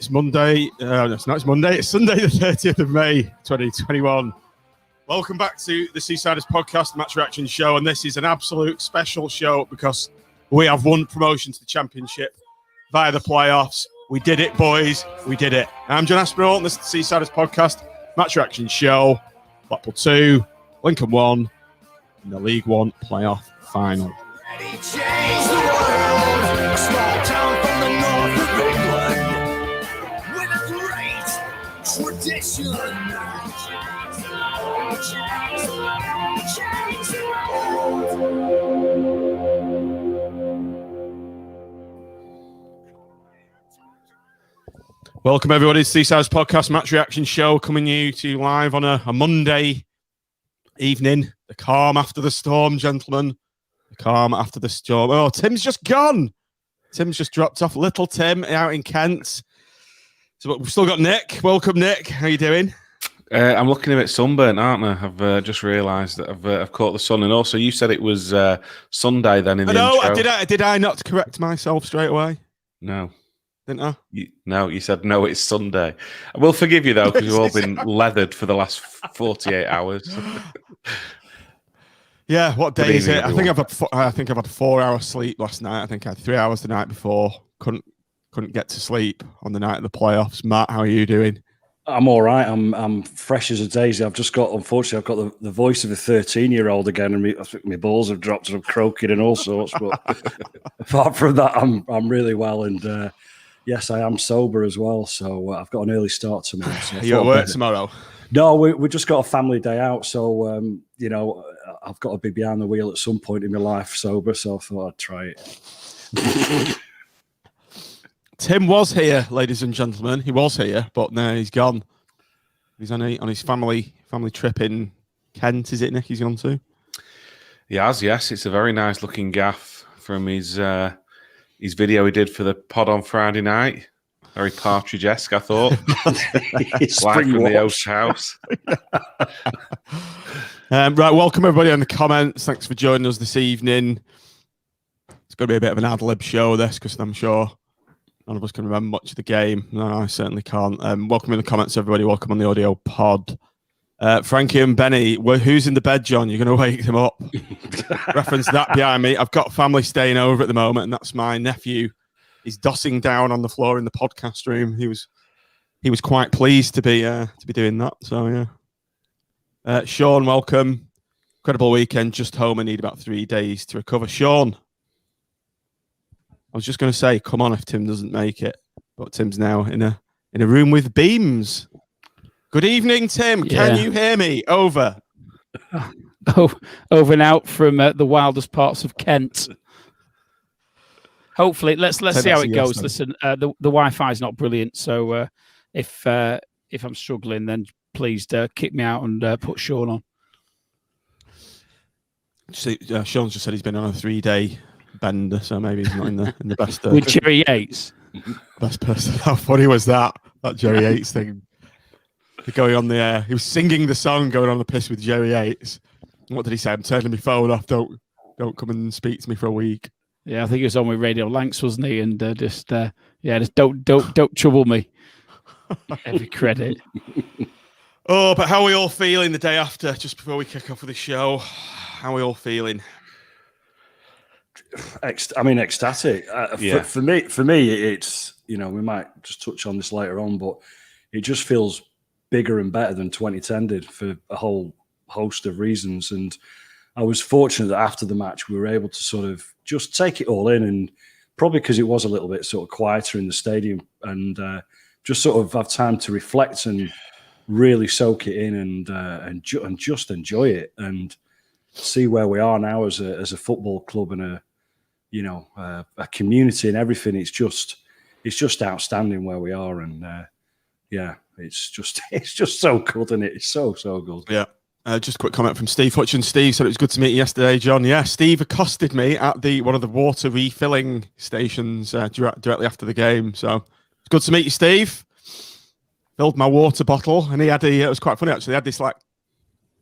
It's Monday. It's not. It's Monday. It's Sunday, the 30th of May, 2021. Welcome back to the Seasiders podcast, match reaction show, and this is an absolute special show because we have won promotion to the Championship via the playoffs. We did it, boys. We did it. I'm John Aspinall, and this is the Seasiders podcast, match reaction show. Blackpool 2, Lincoln 1, in the League 1 playoff final. Tradition. Welcome everybody to Seasiders podcast match reaction show, coming you to live on a Monday evening. The calm after the storm, gentlemen. The calm after the storm. Oh, Tim's just gone. Tim's just dropped off. Little Tim out in Kent. So we've still got Nick. Welcome, Nick. How you doing? I'm looking a bit sunburnt, aren't I? I've just realised that I've caught the sun. And also, you said it was Sunday then in the intro. Did I not correct myself straight away? No. Didn't I? You said, no, it's Sunday. I will forgive you, though, because you've all been leathered for the last 48 hours. Yeah, what day is it? I think I've had 4 hours sleep last night. I think I had 3 hours the night before. Couldn't get to sleep on the night of the playoffs. Matt, how are you doing? I'm all right. I'm fresh as a daisy. Unfortunately, I've got the voice of a 13-year-old again, and I think my balls have dropped and I'm croaking and all sorts. But apart from that, I'm really well. And yes, I am sober as well. So I've got an early start tomorrow. So are you at work tomorrow? No, we just got a family day out. So I've got to be behind the wheel at some point in my life sober. So I thought I'd try it. Tim was here, ladies and gentlemen. He was here, but now he's gone. He's on his family trip in Kent. Is it, Nick? He's gone to? He has, yes. It's a very nice looking gaff from his video he did for the pod on Friday night. Very Partridge-esque, I thought. Live from the Oast House. Right, welcome everybody in the comments. Thanks for joining us this evening. It's going to be a bit of an ad-lib show, this, because I'm sure none of us can remember much of the game. No, I certainly can't. Welcome in the comments, everybody. Welcome on the audio pod. Frankie and Benny, who's in the bed, John? You're going to wake them up. Reference that behind me. I've got family staying over at the moment, and that's my nephew. He's dossing down on the floor in the podcast room. He was quite pleased to be doing that. So yeah. Sean, welcome. Incredible weekend. Just home. I need about 3 days to recover. Sean. I was just going to say, come on if Tim doesn't make it, but Tim's now in a room with beams. Good evening, Tim. Yeah. Can you hear me? Over. Over and out from the wildest parts of Kent. Hopefully, let's see how it goes. Yes, listen, the Wi-Fi is not brilliant, so if I'm struggling, then please kick me out and put Sean on. Sean's just said he's been on a 3-day bender, so maybe he's not in the best. With Jerry Yates, best person. How funny was that Jerry Yates thing? Going on the air, he was singing the song, going on the piss with Jerry Yates. What did he say? I'm turning my phone off. Don't come and speak to me for a week. Yeah, I think he was on with Radio Lanks, wasn't he? And just don't trouble me. Every credit. Oh, but how are we all feeling the day after? Just before we kick off with the show, how are we all feeling? Ecstatic. Yeah. For me, it's, we might just touch on this later on, but it just feels bigger and better than 2010 did for a whole host of reasons. And I was fortunate that after the match, we were able to sort of just take it all in, and probably because it was a little bit sort of quieter in the stadium, and just sort of have time to reflect and really soak it in and just enjoy it and see where we are now as a football club and a community and everything. It's just outstanding where we are, and it's just so good, and it's so good. Yeah. Just a quick comment from Steve Hutchins. Steve said it was good to meet you yesterday, John. Yeah, Steve accosted me at one of the water refilling stations directly after the game. So it's good to meet you, Steve. Filled my water bottle, and it was quite funny actually. He had this I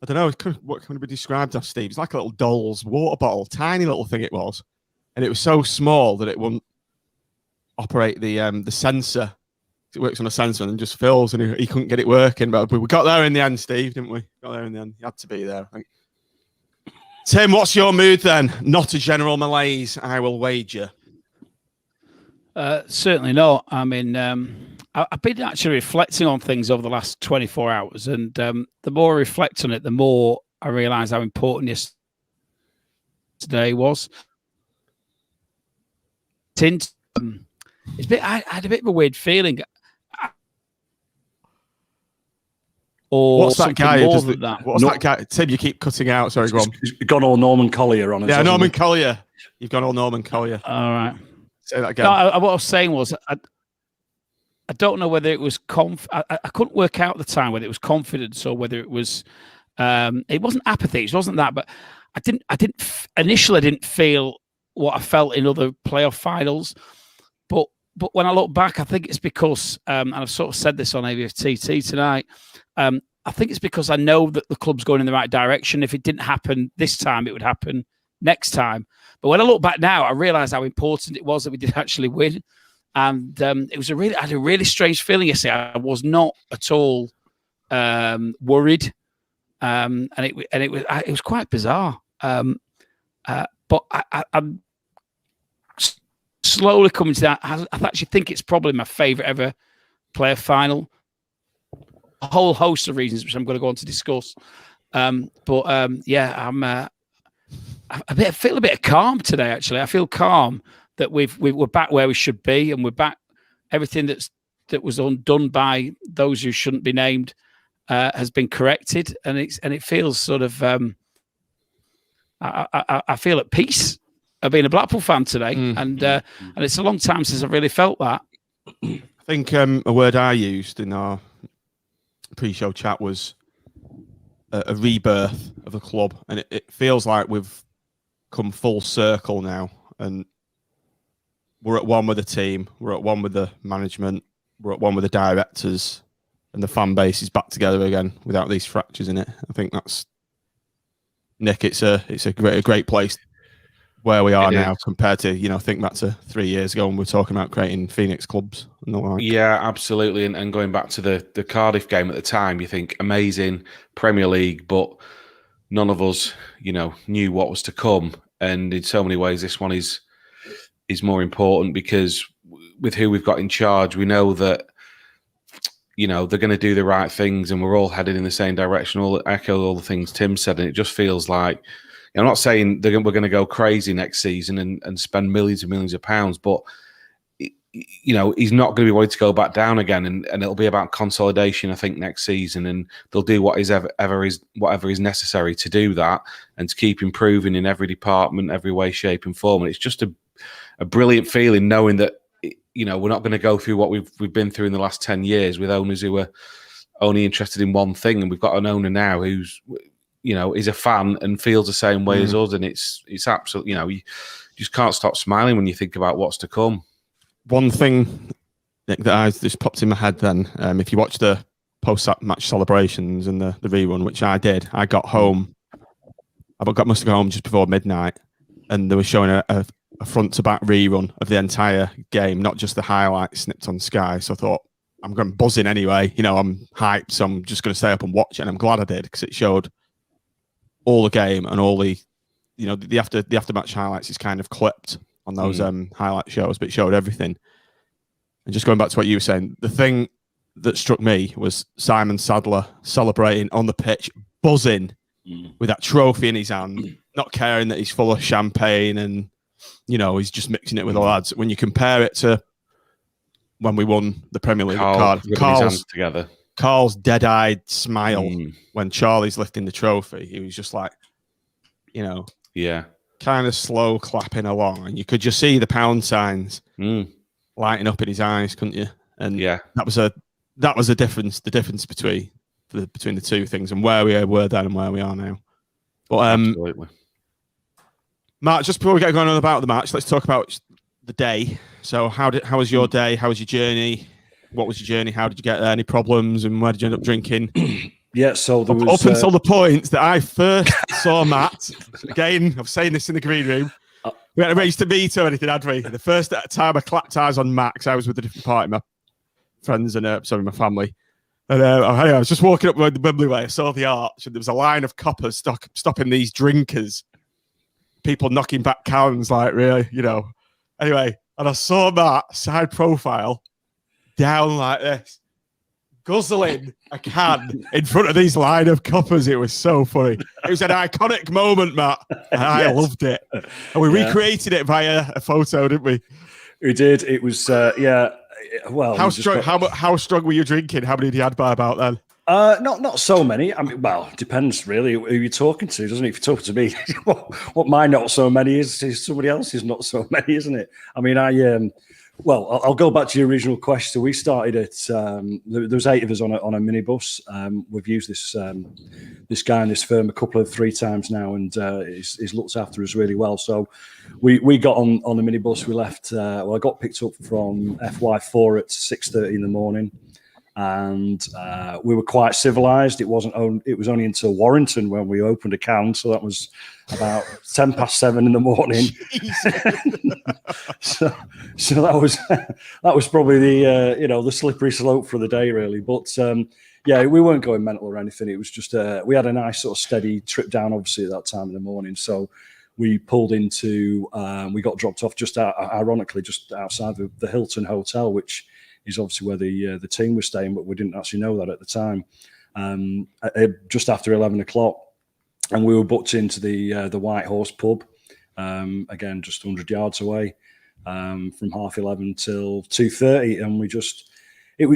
don't know, what can it be described as, Steve? It's like a little doll's water bottle, tiny little thing it was. And it was so small that it wouldn't operate the sensor It works on a sensor and just fills, and he couldn't get it working. But we got there in the end, Steve, didn't we? Got there in the end. You had to be there, I think. Tim, what's your mood then? Not a general malaise, I will wager. Certainly not. I mean, I've been actually reflecting on things over the last 24 hours, and the more I reflect on it, the more I realise how important yesterday was. I had a bit of a weird feeling. Or what's that guy? What's No. that guy? Tim, you keep cutting out. Sorry, go on. He's gone all Norman Collier on us. Yeah, Norman Collier. You've gone all Norman Collier. All right. Say that again. No, what I was saying was, I don't know whether it was I couldn't work out at the time whether it was confidence or whether it was. It wasn't apathy. It wasn't that, but initially I didn't feel what I felt in other playoff finals. But when I look back, I think it's because, and I've sort of said this on AVFTT tonight. I think it's because I know that the club's going in the right direction. If it didn't happen this time, it would happen next time. But when I look back now, I realise how important it was that we did actually win. And it was I had a really strange feeling yesterday. I was not at all worried, and it was quite bizarre. But I'm slowly coming to that. I actually think it's probably my favourite ever player final. A whole host of reasons, which I'm going to go on to discuss. Yeah, I feel a bit of calm today. Actually, I feel calm that we're back where we should be, and we're back. Everything that was undone by those who shouldn't be named has been corrected, and it feels sort of. I feel at peace of being a Blackpool fan today, and it's a long time since I've really felt that. I think a word I used in our pre-show chat was a rebirth of the club, and it feels like we've come full circle now, and we're at one with the team, we're at one with the management, we're at one with the directors, and the fan base is back together again without these fractures in it. I think that's Nick. It's a great place where we are now compared to, think back to 3 years ago when we were talking about creating Phoenix clubs and all that. Yeah, absolutely. And going back to the Cardiff game at the time, you think amazing Premier League, but none of us, knew what was to come. And in so many ways, this one is more important because with who we've got in charge, we know that, they're going to do the right things and we're all headed in the same direction. Echo all the things Tim said. And it just feels like, I'm not saying we're going to go crazy next season and spend millions and millions of pounds, but he's not going to be wanting to go back down again, and it'll be about consolidation, I think, next season, and they'll do whatever is necessary to do that and to keep improving in every department, every way, shape, and form. And it's just a brilliant feeling knowing that we're not going to go through what we've been through in the last 10 years with owners who are only interested in one thing, and we've got an owner now who's is a fan and feels the same way as us, and it's absolutely, you just can't stop smiling when you think about what's to come. One thing, Nick, that I just popped in my head then, if you watch the post-match celebrations and the rerun, which I did, I got home, must have got home just before midnight, and they were showing a front-to-back rerun of the entire game, not just the highlights snipped on Sky. So I thought, I'm going buzzing anyway. I'm hyped, so I'm just going to stay up and watch it, and I'm glad I did because it showed all the game and all the after-match highlights is kind of clipped on those highlight shows, but it showed everything. And just going back to what you were saying, the thing that struck me was Simon Sadler celebrating on the pitch, buzzing with that trophy in his hand, not caring that he's full of champagne and, he's just mixing it with the lads. When you compare it to when we won the Premier League, Carl's dead-eyed smile when Charlie's lifting the trophy, he was just like, kind of slow clapping along, and you could just see the pound signs lighting up in his eyes, couldn't you? And that was a difference. The difference between the two things and where we were then and where we are now. But absolutely. Mark, just before we get going on about the match, let's talk about the day. So, how was your day? How was your journey? What was your journey? How did you get there? Any problems? And where did you end up drinking? Yeah, so there was... Up until the point that I first saw Matt, again, I'm saying this in the green room, we hadn't arranged to meet or anything, had we? The first time I clapped eyes on Max, I was with a different party. friends and my family. And anyway, I was just walking up the Wembley Way. I saw the arch, and there was a line of coppers stopping these drinkers. People knocking back cans, like really, Anyway, and I saw Matt side profile down like this, guzzling a can in front of these line of coppers. It was so funny. It was an iconic moment, Matt. And I loved it. And we recreated it via a photo, didn't we? We did. It was, well, how strong were you drinking? How many had you had by about then? Not so many. I mean, well, depends really who you're talking to, doesn't it? If you're talking to me, what my not so many is somebody else's not so many, isn't it? I mean, well, I'll go back to your original question. So we started at there was 8 of us on a minibus. We've used this guy in this firm three times now, and he's looked after us really well. So we got on the minibus. We left. Well, I got picked up from FY4 at 6:30 in the morning, and we were quite civilized. It was only until Warrington when we opened a can, so that was about 7:10 in the morning. so that was probably the slippery slope for the day, really. But we weren't going mental or anything. It was just we had a nice sort of steady trip down, obviously at that time in the morning. So we pulled into we got dropped off ironically just outside the Hilton Hotel, which is obviously where the team was staying, but we didn't actually know that at the time. Just after 11 o'clock, and we were booked into the White Horse pub, again just 100 yards away, from 11:30 till 2:30, and we just it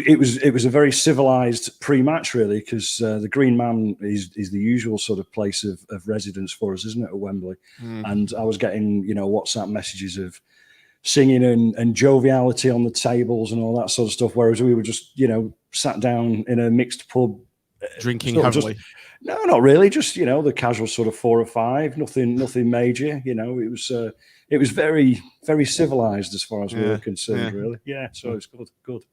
was a very civilized pre-match really, because the Green Man is the usual sort of place of residence for us, isn't it, at Wembley? And I was getting WhatsApp messages of singing and joviality on the tables and all that sort of stuff, whereas we were just sat down in a mixed pub drinking heavily. No, not really, just the casual sort of 4 or 5, nothing major. It was very, very civilized as far as we were concerned, really. Yeah, so it's good.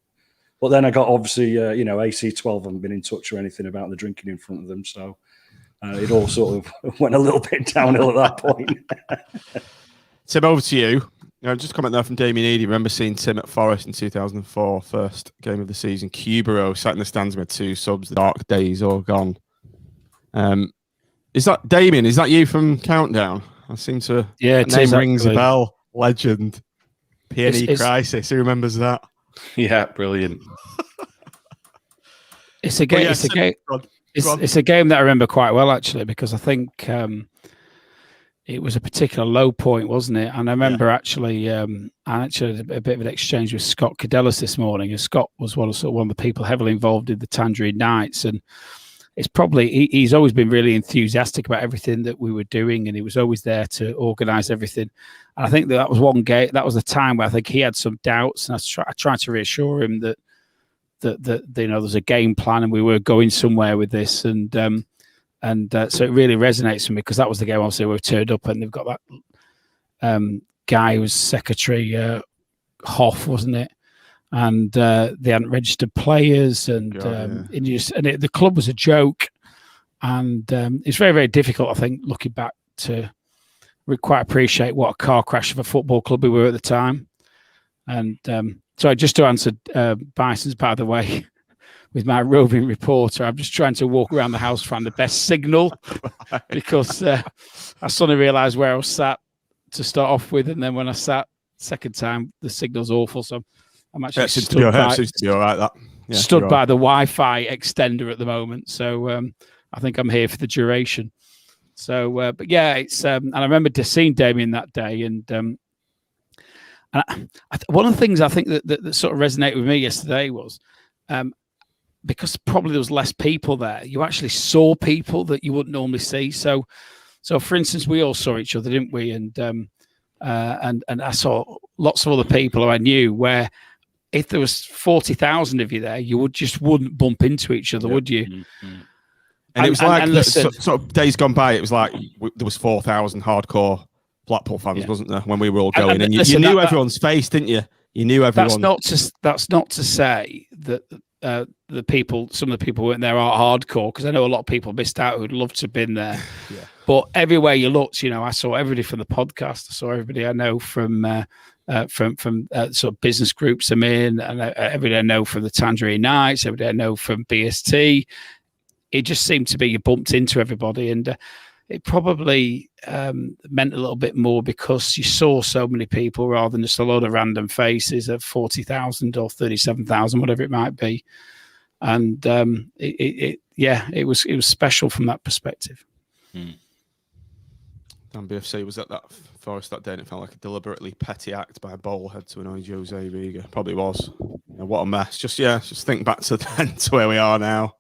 But then I got obviously AC12 haven't been in touch or anything about the drinking in front of them, so it all sort of went a little bit downhill at that point. Tim, over to you. Just comment there from Damien Eady. Remember seeing Tim at Forest in 2004, first game of the season. Cubero sat in the stands with 2 subs. The dark days all gone. Is that Damien? Is that you from Countdown? I seem to. Yeah, name rings a bell. Legend. Peony Crisis. Who remembers that? Yeah, brilliant. It's a game. It's a game that I remember quite well, actually, because I think it was a particular low point, wasn't it? And I remember actually, I actually had a bit of an exchange with Scott Cadellis this morning, and Scott was one of the people heavily involved in the Tangerine Nights, and it's probably he's always been really enthusiastic about everything that we were doing, and he was always there to organise everything. And I think that was one game. That was a time where I think he had some doubts, and I tried to reassure him that there's a game plan and we were going somewhere with this, and so it really resonates with me, because that was the game. Obviously, we turned up and they've got that guy who was secretary, Hoff, wasn't it? And they hadn't registered players, and the club was a joke, and it's very, very difficult, I think, looking back, to quite appreciate what a car crash of a football club we were at the time. And so just to answer Bison's, by the way, with my roving reporter, I'm just trying to walk around the house, find the best signal, because I suddenly realised where I was sat to start off with, and then when I sat second time, the signal's awful. So I'm actually stood by the Wi-Fi extender at the moment. So I think I'm here for the duration. So, but yeah, it's and I remember seeing Damien that day, and one of the things I think that sort of resonated with me yesterday was because probably there was less people there, you actually saw people that you wouldn't normally see. So for instance, we all saw each other, didn't we? And I saw lots of other people who I knew, where if there was 40,000 of you there, you wouldn't bump into each other, would you? Mm-hmm. And it was sort of days gone by, it was like there was 4,000 hardcore Blackpool fans, wasn't there, when we were all going? And you knew everyone's face, didn't you? You knew everyone. That's not to say that some of the people who weren't there are hardcore, because I know a lot of people missed out who'd love to have been there. Yeah. But everywhere you looked, I saw everybody from the podcast. I saw everybody I know from from sort of business groups I'm in, and everybody I know from the Tangerine Nights, everybody I know from BST. It just seemed to be you bumped into everybody, and it probably meant a little bit more because you saw so many people rather than just a lot of random faces of 40,000 or 37,000, whatever it might be. And it was special from that perspective. Dan BFC was at that Forest that day, and it felt like a deliberately petty act by a bowlhead to annoy Jose Riga. Probably was. What a mess. Just think back to then to where we are now.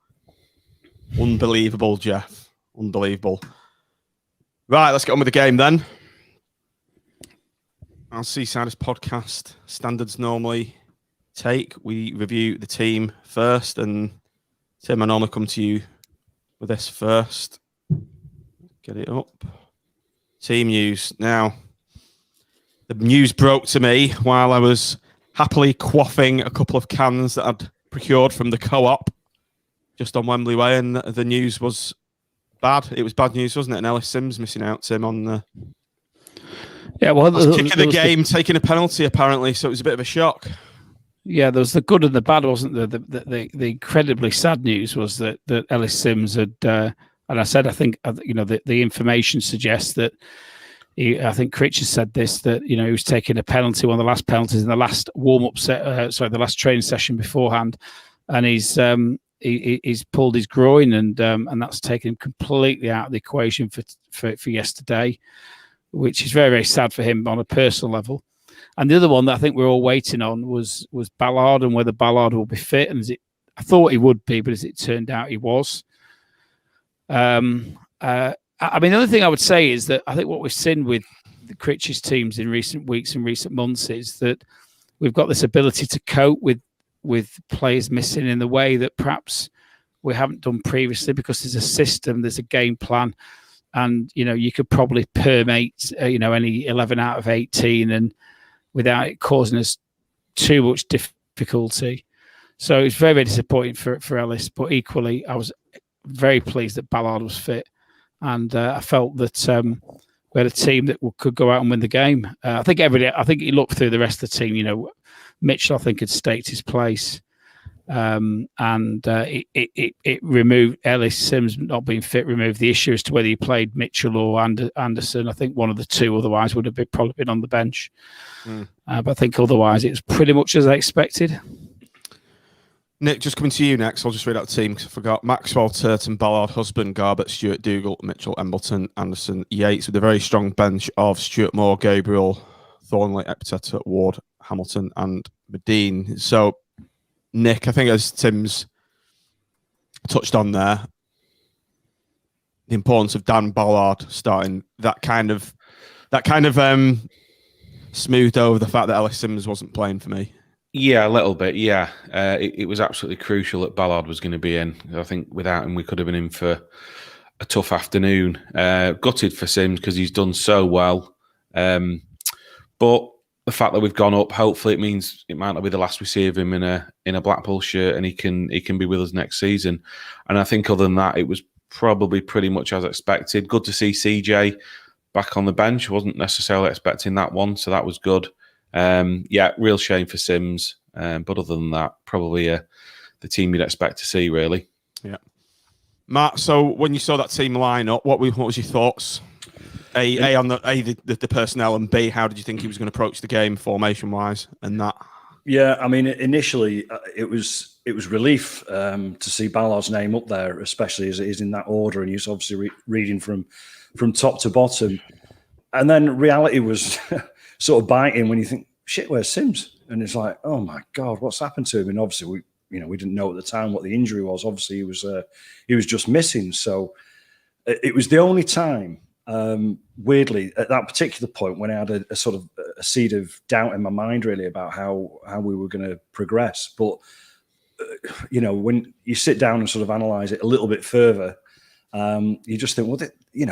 Unbelievable, Jeff. Unbelievable. Right, let's get on with the game then. Our Seasiders podcast standards normally take. We review the team first, and Tim, I normally come to you with this first. Get it up. Team news. Now, the news broke to me while I was happily quaffing a couple of cans that I'd procured from the co-op just on Wembley Way, and the news was bad. It was bad news, wasn't it? And Ellis Sims missing out, Tim, on the kick of the game, taking a penalty apparently, so it was a bit of a shock. Yeah, there was the good and the bad, wasn't there? The incredibly sad news was that Ellis Sims had, and I said, I think, the information suggests that I think Critch has said this, that he was taking a penalty, one of the last penalties in the last warm-up the last training session beforehand, and he's pulled his groin, and that's taken him completely out of the equation for yesterday, which is very, very sad for him on a personal level. And the other one that I think we're all waiting on was Ballard, and whether Ballard will be fit. And I thought he would be, but as it turned out, he was. I mean, the other thing I would say is that I think what we've seen with the Critch's teams in recent weeks and recent months is that we've got this ability to cope with players missing in the way that perhaps we haven't done previously, because there's a system, there's a game plan, and you could probably permate any 11 out of 18 and without it causing us too much difficulty. So it's very, very disappointing for Ellis, but equally I was very pleased that Ballard was fit, and I felt that we had a team that could go out and win the game. I think you look through the rest of the team, Mitchell, I think, had staked his place. And it removed Ellis Sims not being fit, removed the issue as to whether he played Mitchell or Anderson. I think one of the two, otherwise would have probably been on the bench. But I think otherwise it was pretty much as I expected. Nick, just coming to you next. I'll just read out the team because I forgot. Maxwell, Turton, Ballard, Husband, Garbett, Stewart, Dougall, Mitchell, Embleton, Anderson, Yates, with a very strong bench of Stuart Moore, Gabriel, Thornley, Epiteta, Ward, Hamilton, and Medine. So, Nick, I think as Tim's touched on there, the importance of Dan Ballard starting, that kind of smoothed over the fact that Ellis Sims wasn't playing for me. Yeah, a little bit. Yeah, it was absolutely crucial that Ballard was going to be in. I think without him, we could have been in for a tough afternoon. Gutted for Sims because he's done so well, but the fact that we've gone up, hopefully, it means it might not be the last we see of him in a Blackpool shirt, and he can be with us next season. And I think other than that, it was probably pretty much as expected. Good to see CJ back on the bench. Wasn't necessarily expecting that one, so that was good. Yeah, real shame for Sims, but other than that, probably the team you'd expect to see, really. Yeah, Matt. So when you saw that team line up, what was your thoughts? A on the personnel, and B, how did you think he was going to approach the game formation wise and that? Yeah, I mean, initially it was relief to see Ballard's name up there, especially as it is in that order, and he's obviously reading from top to bottom. And then reality was sort of biting when you think, shit, where's Sims? And it's like, oh my God, what's happened to him? And obviously we didn't know at the time what the injury was. Obviously he was just missing. So it was the only time, weirdly, at that particular point when I had a sort of a seed of doubt in my mind really about how we were going to progress. But when you sit down and sort of analyze it a little bit further, you just think, well,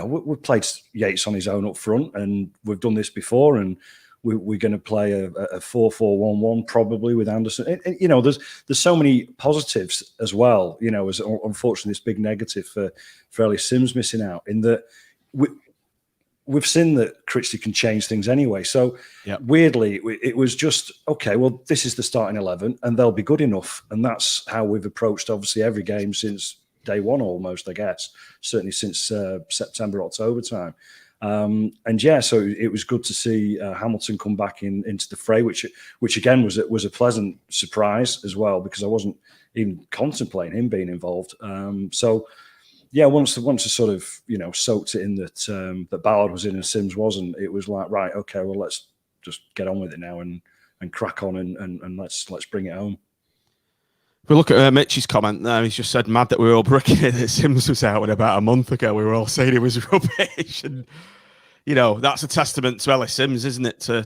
we've played Yates on his own up front, and we've done this before, and we're going to play a 4-4-1-1 probably with Anderson. And, there's so many positives as well. As unfortunately this big negative for Ellis Sims missing out, in that we've seen that Critchley can change things anyway. So weirdly, it was just, okay, well, this is the starting 11 and they'll be good enough. And that's how we've approached, obviously, every game since day one almost, I guess, certainly since September, October time. And yeah, so it was good to see Hamilton come back into the fray, which again was a pleasant surprise as well, because I wasn't even contemplating him being involved. So yeah, once I sort of soaked it in that Ballard was in and Sims wasn't, it was like, right, okay, well, let's just get on with it now and crack on and let's bring it home. If we look at Mitch's comment there, he's just said, mad that we were all bricking it that Sims was out about a month ago. We were all saying he was rubbish. And, that's a testament to Ellis Sims, isn't it? To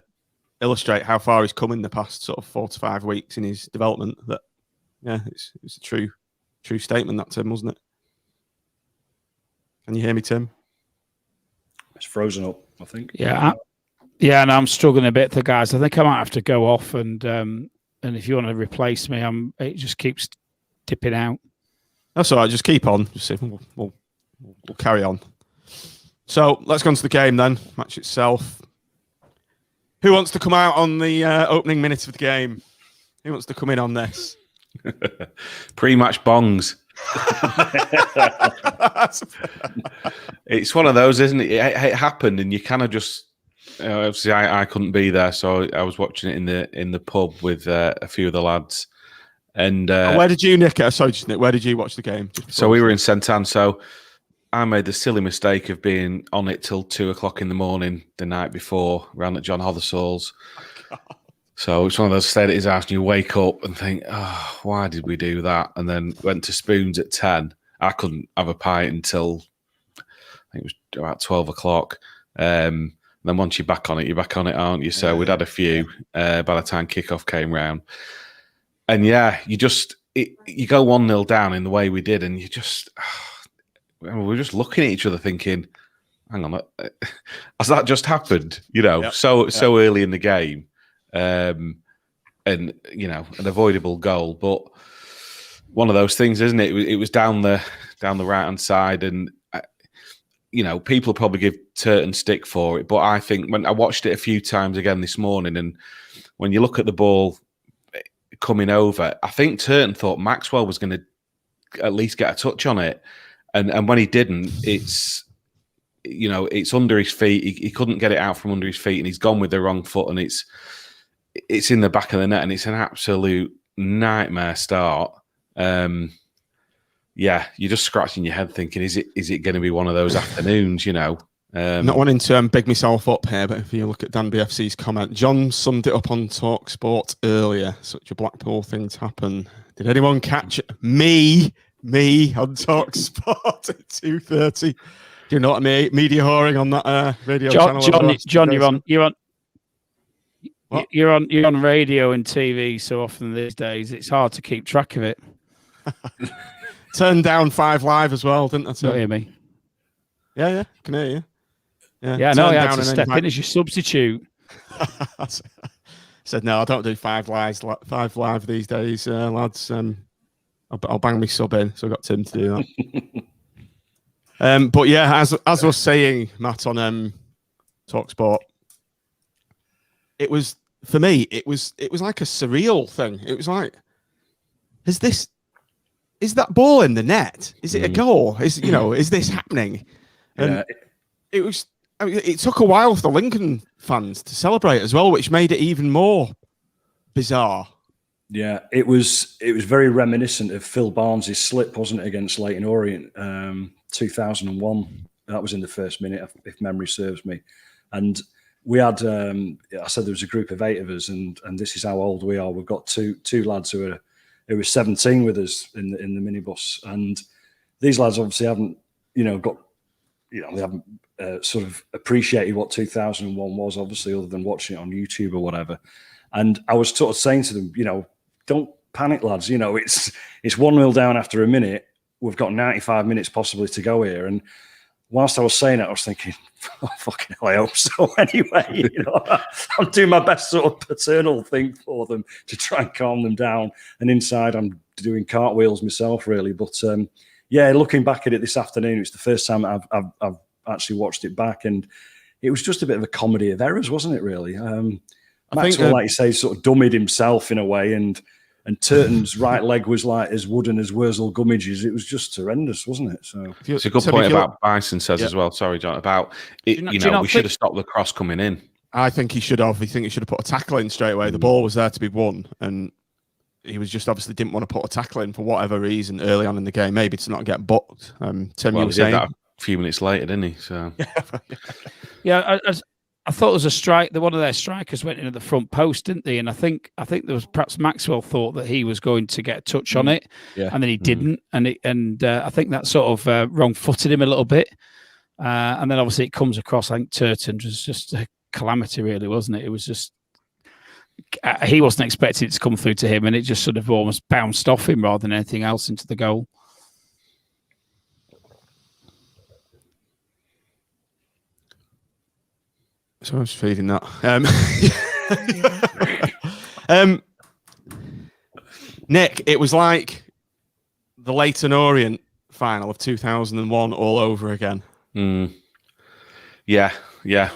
illustrate how far he's come in the past sort of 4 to 5 weeks in his development. That, it's a true statement, that, Tim, wasn't it? Can you hear me, Tim? It's frozen up, I think. Yeah, and I'm struggling a bit, guys. I think I might have to go off and if you want to replace me, it just keeps dipping out. That's all right. Just keep on. Just see. We'll carry on. So let's go on to the game then. Match itself. Who wants to come out on the opening minute of the game? Who wants to come in on this? Pre-match bongs. It's one of those, isn't it? It happened, and you kind of just. Obviously, I couldn't be there, so I was watching it in the pub with a few of the lads. And where did you, Nick? Sorry, where did you watch the game? So we were in St Anne. So I made the silly mistake of being on it till 2:00 in the morning the night before, around at John Hotherstall's. Oh, so it's one of those, stayed at his house and you wake up and think, oh, why did we do that? And then went to Spoons at 10. I couldn't have a pint until I think it was about 12:00. Then once you're back on it, aren't you? So we'd had a few by the time kickoff came round. And yeah, you go 1-0 down in the way we did, and we were just looking at each other thinking, hang on, has that just happened? So early in the game. And an avoidable goal. But one of those things, isn't it? It was down the right-hand side, and people probably give Turton stick for it, but I think when I watched it a few times again this morning, and when you look at the ball coming over, I think Turton thought Maxwell was going to at least get a touch on it, and when he didn't, it's under his feet. He couldn't get it out from under his feet, and he's gone with the wrong foot, and it's in the back of the net, and it's an absolute nightmare start. Yeah, you're just scratching your head thinking, is it going to be one of those afternoons, Not wanting to big myself up here, but if you look at Dan BFC's comment, John summed it up on TalkSport earlier. Such a Blackpool thing to happen. Did anyone catch me on TalkSport at 2:30? Do you know what I mean? Media whoring on that radio channel. John, you're on radio and TV so often these days. It's hard to keep track of it. Turned down 5 Live as well, didn't I? Can you hear me? Yeah, can hear you. Yeah, no, I had to step in as your substitute. Said no, I don't do 5 Live these days, lads. I'll bang me sub in, so I got Tim to do that. But yeah, as I was saying, Matt, on TalkSport, it was, for me, it was like a surreal thing. It was like, is that ball in the net? Is it a goal? Is this happening? And it was. I mean, it took a while for the Lincoln fans to celebrate as well, which made it even more bizarre. Yeah, it was very reminiscent of Phil Barnes' slip, wasn't it, against Leyton Orient, 2001. That was in the first minute, if memory serves me. And we had, I said there was a group of 8 of us, and this is how old we are. We've got two lads who were 17 with us in the minibus, and these lads obviously haven't, they haven't sort of appreciated what 2001 was, obviously, other than watching it on YouTube or whatever. And I was sort of saying to them, don't panic, lads. It's 1-0 down after a minute. We've got 95 minutes possibly to go here. And whilst I was saying it, I was thinking, oh, fucking hell, I hope so. Anyway, I'm doing my best sort of paternal thing for them to try and calm them down. And inside, I'm doing cartwheels myself, really. But yeah, looking back at it this afternoon, it's the first time I've actually watched it back, and it was just a bit of a comedy of errors, wasn't it? Really, I think Maxwell, like you say, sort of dummied himself in a way, and Turton's right leg was like as wooden as Wurzel Gummidge's. It was just horrendous, wasn't it? So it's a good point about Bison says as well. Sorry, John, about it. We should have stopped the cross coming in. I think he should have. I think he should have put a tackle in straight away. The ball was there to be won, and he was just obviously didn't want to put a tackle in for whatever reason early on in the game. Maybe to not get booked. Tim, well, you were saying that a few minutes later, didn't he? So yeah, I thought it was a strike. One of their strikers went into the front post, didn't they? And I think there was perhaps Maxwell thought that he was going to get a touch on it, and then he didn't. And I think that sort of wrong-footed him a little bit. And then obviously it comes across. I think Turton was just a calamity, really, wasn't it? It was just he wasn't expecting it to come through to him, and it just sort of almost bounced off him rather than anything else into the goal. So I was feeding that. Nick, it was like the Leyton Orient final of 2001 all over again. Yeah,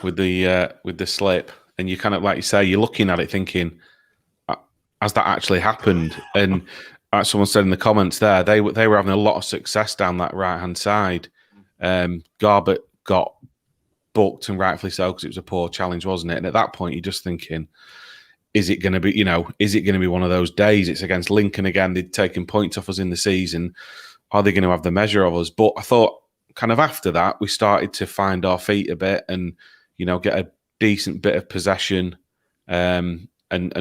with the slip, and you kind of, like you say, you're looking at it thinking, has that actually happened? And like someone said in the comments there, they were having a lot of success down that right hand side. Garbett got booked, and rightfully so, because it was a poor challenge, wasn't it? And at that point, you're just thinking, is it going to be, is it going to be one of those days? It's against Lincoln again. They'd taken points off us in the season. Are they going to have the measure of us? But I thought, kind of after that, we started to find our feet a bit, and get a decent bit of possession, and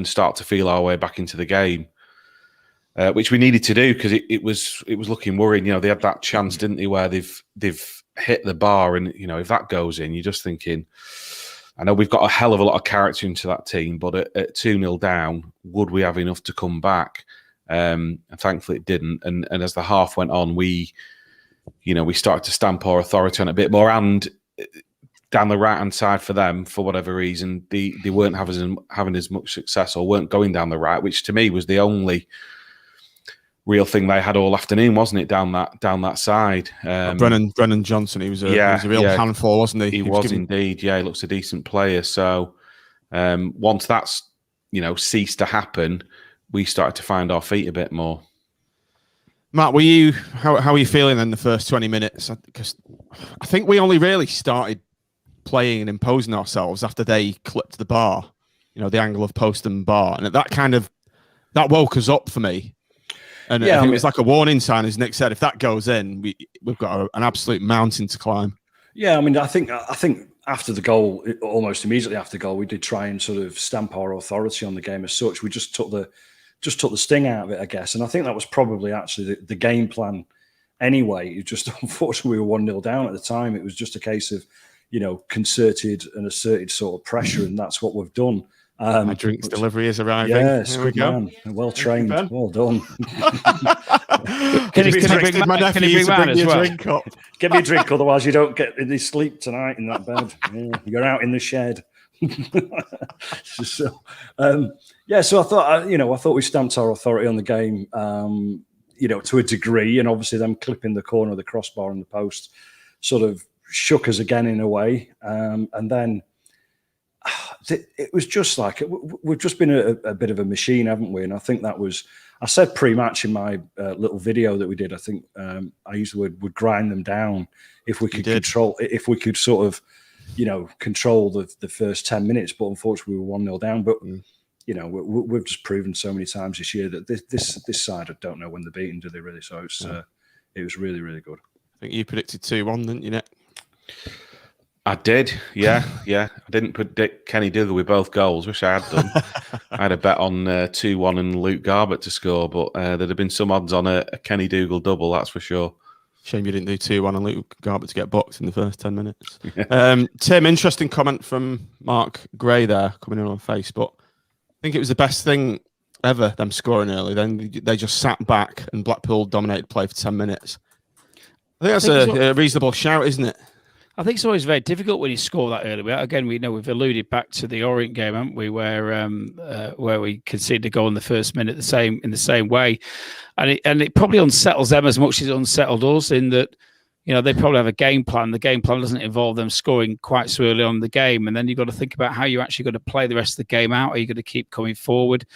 start to feel our way back into the game, which we needed to do, because it was looking worrying. They had that chance, didn't they, where they've hit the bar, and if that goes in, you're just thinking, I know we've got a hell of a lot of character into that team, but at 2-0 down, would we have enough to come back? And thankfully it didn't. And as the half went on, we started to stamp our authority on it a bit more, and down the right hand side for them, for whatever reason, they weren't having as much success, or weren't going down the right, which to me was the only real thing they had all afternoon, wasn't it? Down that side. Brennan Johnson, he was a real handful, wasn't he? He was indeed. Yeah, he looks a decent player. So once that's ceased to happen, we started to find our feet a bit more. Matt, how are you feeling in the first 20 minutes? Because I think we only really started playing and imposing ourselves after they clipped the bar, the angle of post and bar, and that woke us up for me. And I think it was like a warning sign, as Nick said. If that goes in, we've got an absolute mountain to climb. Yeah, I mean, I think after the goal, almost immediately after the goal, we did try and sort of stamp our authority on the game as such. We just took the sting out of it, I guess. And I think that was probably actually the game plan anyway. It just, unfortunately, we were 1-0 down at the time. It was just a case of, concerted and asserted sort of pressure, and that's what we've done. My drinks delivery is arriving. Yes, good man. Well trained. Well done. Can you bring my nephew to bring you a drink up? Get me a drink, otherwise you don't get any sleep tonight in that bed. Yeah, you're out in the shed. So I thought we stamped our authority on the game, to a degree, and obviously them clipping the corner of the crossbar and the post sort of shook us again in a way, and then. It was just like we've just been a bit of a machine, haven't we? And I think that was, I said pre-match in my little video that we did. I think I used the word would grind them down if we could control, if we could sort of, control the first 10 minutes. But unfortunately, we were 1-0 down. But we've just proven so many times this year that this side, I don't know when they're beaten, do they really? So it was really, really good. I think you predicted 2-1, didn't you, Nick? I did, yeah. I didn't predict Kenny Dougall with both goals. Wish I had done. I had a bet on 2-1 and Luke Garbett to score, but there'd have been some odds on a Kenny Dougall double, that's for sure. Shame you didn't do 2-1 and Luke Garbett to get boxed in the first 10 minutes. Tim, interesting comment from Mark Gray there, coming in on Facebook. I think it was the best thing ever, them scoring early. Then they just sat back and Blackpool dominated play for 10 minutes. I think that's a reasonable shout, isn't it? I think it's always very difficult when you score that early. Again, we've alluded back to the Orient game, haven't we, where we conceded a goal in the first minute in the same way, and it probably unsettles them as much as it unsettled us, in that they probably have a game plan. The game plan doesn't involve them scoring quite so early on in the game. And then you've got to think about how you're actually going to play the rest of the game out. Are you going to keep coming forward?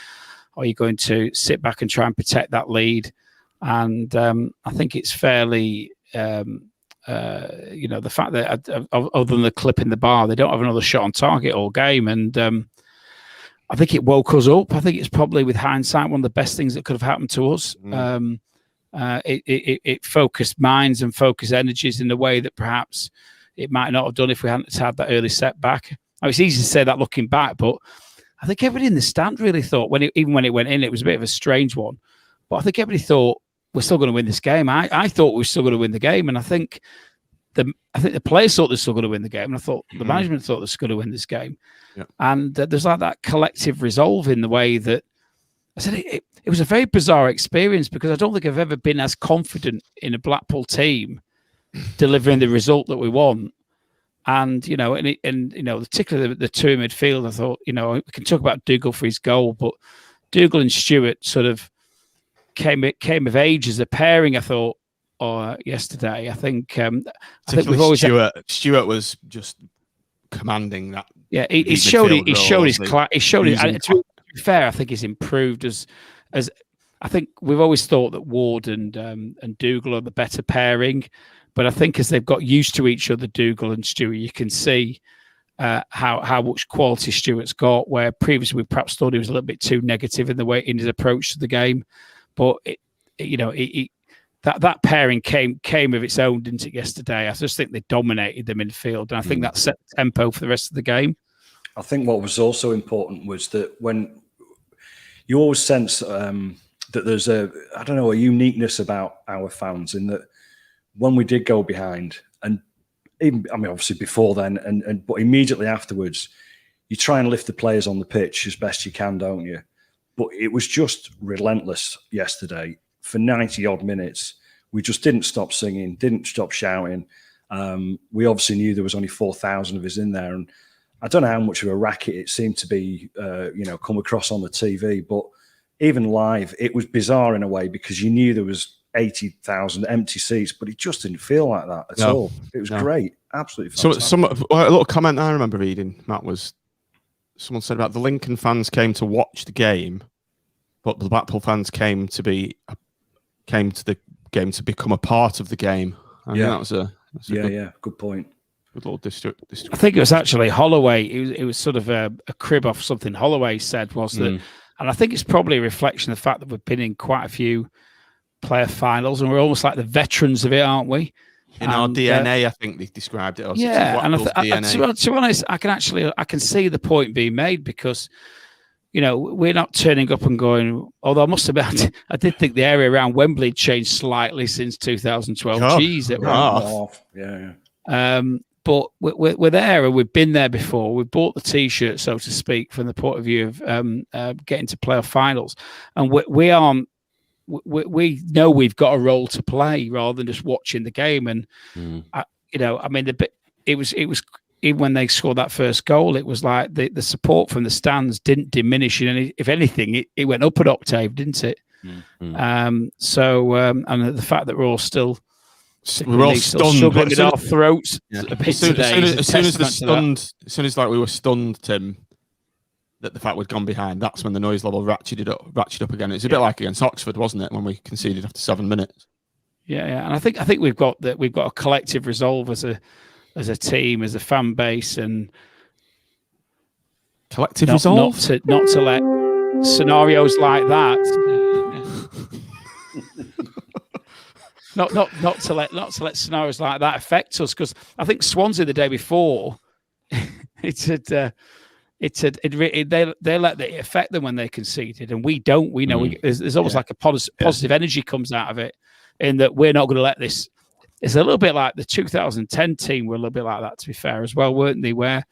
Are you going to sit back and try and protect that lead? And I think it's fairly, the fact that other than the clip in the bar, they don't have another shot on target all game. And I think it woke us up. I think it's probably, with hindsight, one of the best things that could have happened to us. It focused minds and focused energies in a way that perhaps it might not have done if we hadn't had that early setback. It's easy to say that looking back, but I think everybody in the stand really thought, even when it went in, it was a bit of a strange one. But I think everybody thought we're still going to win this game. I thought we were still going to win the game, and I think the players thought they're still going to win the game, and I thought the management thought they're still going to win this game. Yeah. And there's like that collective resolve in the way that I said it was a very bizarre experience, because I don't think I've ever been as confident in a Blackpool team delivering the result that we want. And, particularly the two in midfield, I thought, we can talk about Dougall for his goal, but Dougall and Stewart sort of came of age as a pairing, I thought, yesterday. I think we've always Stewart was just commanding that. Yeah, he showed his class. And to be fair, I think he's improved as I think we've always thought that Ward and Dougall are the better pairing, but I think as they've got used to each other, Dougall and Stewart, you can see how much quality Stewart's got. Where previously we perhaps thought he was a little bit too negative in his approach to the game, but that pairing came of its own, didn't it? Yesterday, I just think they dominated the midfield, and I think that set the tempo for the rest of the game. I think what was also important was that when you always sense that there's a uniqueness about our fans, in that when we did go behind, and even, obviously before then, but immediately afterwards, you try and lift the players on the pitch as best you can, don't you? But it was just relentless yesterday for 90 odd minutes. We just didn't stop singing, didn't stop shouting. We obviously knew there was only 4,000 of us in there, and I don't know how much of a racket it seemed to be, come across on the TV, but even live, it was bizarre in a way, because you knew there was 80,000 empty seats, but it just didn't feel like that at all. It was great, absolutely fantastic. A little comment I remember reading, Matt, was someone said about the Lincoln fans came to watch the game, but the Blackpool fans came to the game to become a part of the game. I think that was a good point. Good little district. I think it was actually Holloway. It was sort of a crib off something Holloway said, was that, and I think it's probably a reflection of the fact that we've been in quite a few player finals, and we're almost like the veterans of it, aren't we? In our DNA, I think they described it. And to be honest, I can see the point being made, because we're not turning up and going. Although I must admit, I did think the area around Wembley changed slightly since 2012. Jeez, it was. But we're there, and we've been there before. We've bought the T-shirt, so to speak, from the point of view of getting to playoff finals, and we aren't. We know we've got a role to play rather than just watching the game. And it was even when they scored that first goal, it was like the support from the stands didn't diminish in any. If anything, it went up an octave, didn't it? And the fact that we're all stunned, struggling with our throats. Yeah. As soon as we were stunned, Tim, that the fact we'd gone behind, that's when the noise level ratcheted up again. It's a bit like against Oxford, wasn't it, when we conceded after 7 minutes? Yeah, and I think we've got a collective resolve as a team, as a fan base, and collective resolve. Not to let scenarios like that. not to let scenarios like that affect us, because I think Swansea the day before, they let it affect them when they conceded, and we don't. We know there's almost like a positive energy comes out of it, in that we're not going to let this. It's a little bit like the 2010 team were a little bit like that, to be fair, as well, weren't they? Where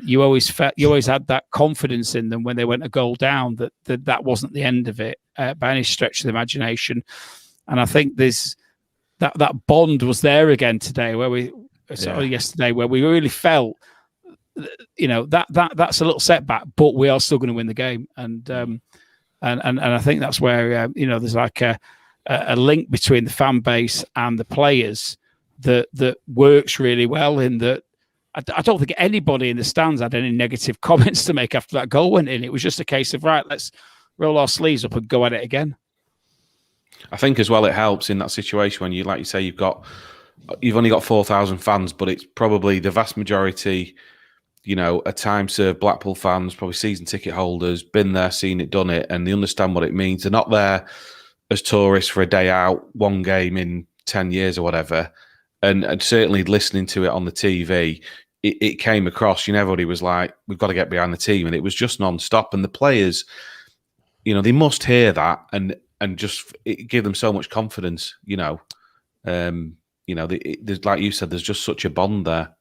you always had that confidence in them when they went a goal down, that wasn't the end of it by any stretch of the imagination. And I think there's that bond was there again today, yesterday, where we really felt, that's a little setback, but we are still going to win the game. And I think that's where there's like a link between the fan base and the players that works really well. In that, I don't think anybody in the stands had any negative comments to make after that goal went in. It was just a case of, right, let's roll our sleeves up and go at it again. I think as well it helps in that situation when you, like you say, you've only got 4,000 fans, but it's probably the vast majority, are time-served Blackpool fans, probably season ticket holders, been there, seen it, done it, and they understand what it means. They're not there as tourists for a day out, one game in 10 years or whatever. And certainly listening to it on the TV, it came across, everybody was like, we've got to get behind the team. And it was just non-stop. And the players, they must hear that and just give them so much confidence, like you said, there's just such a bond there.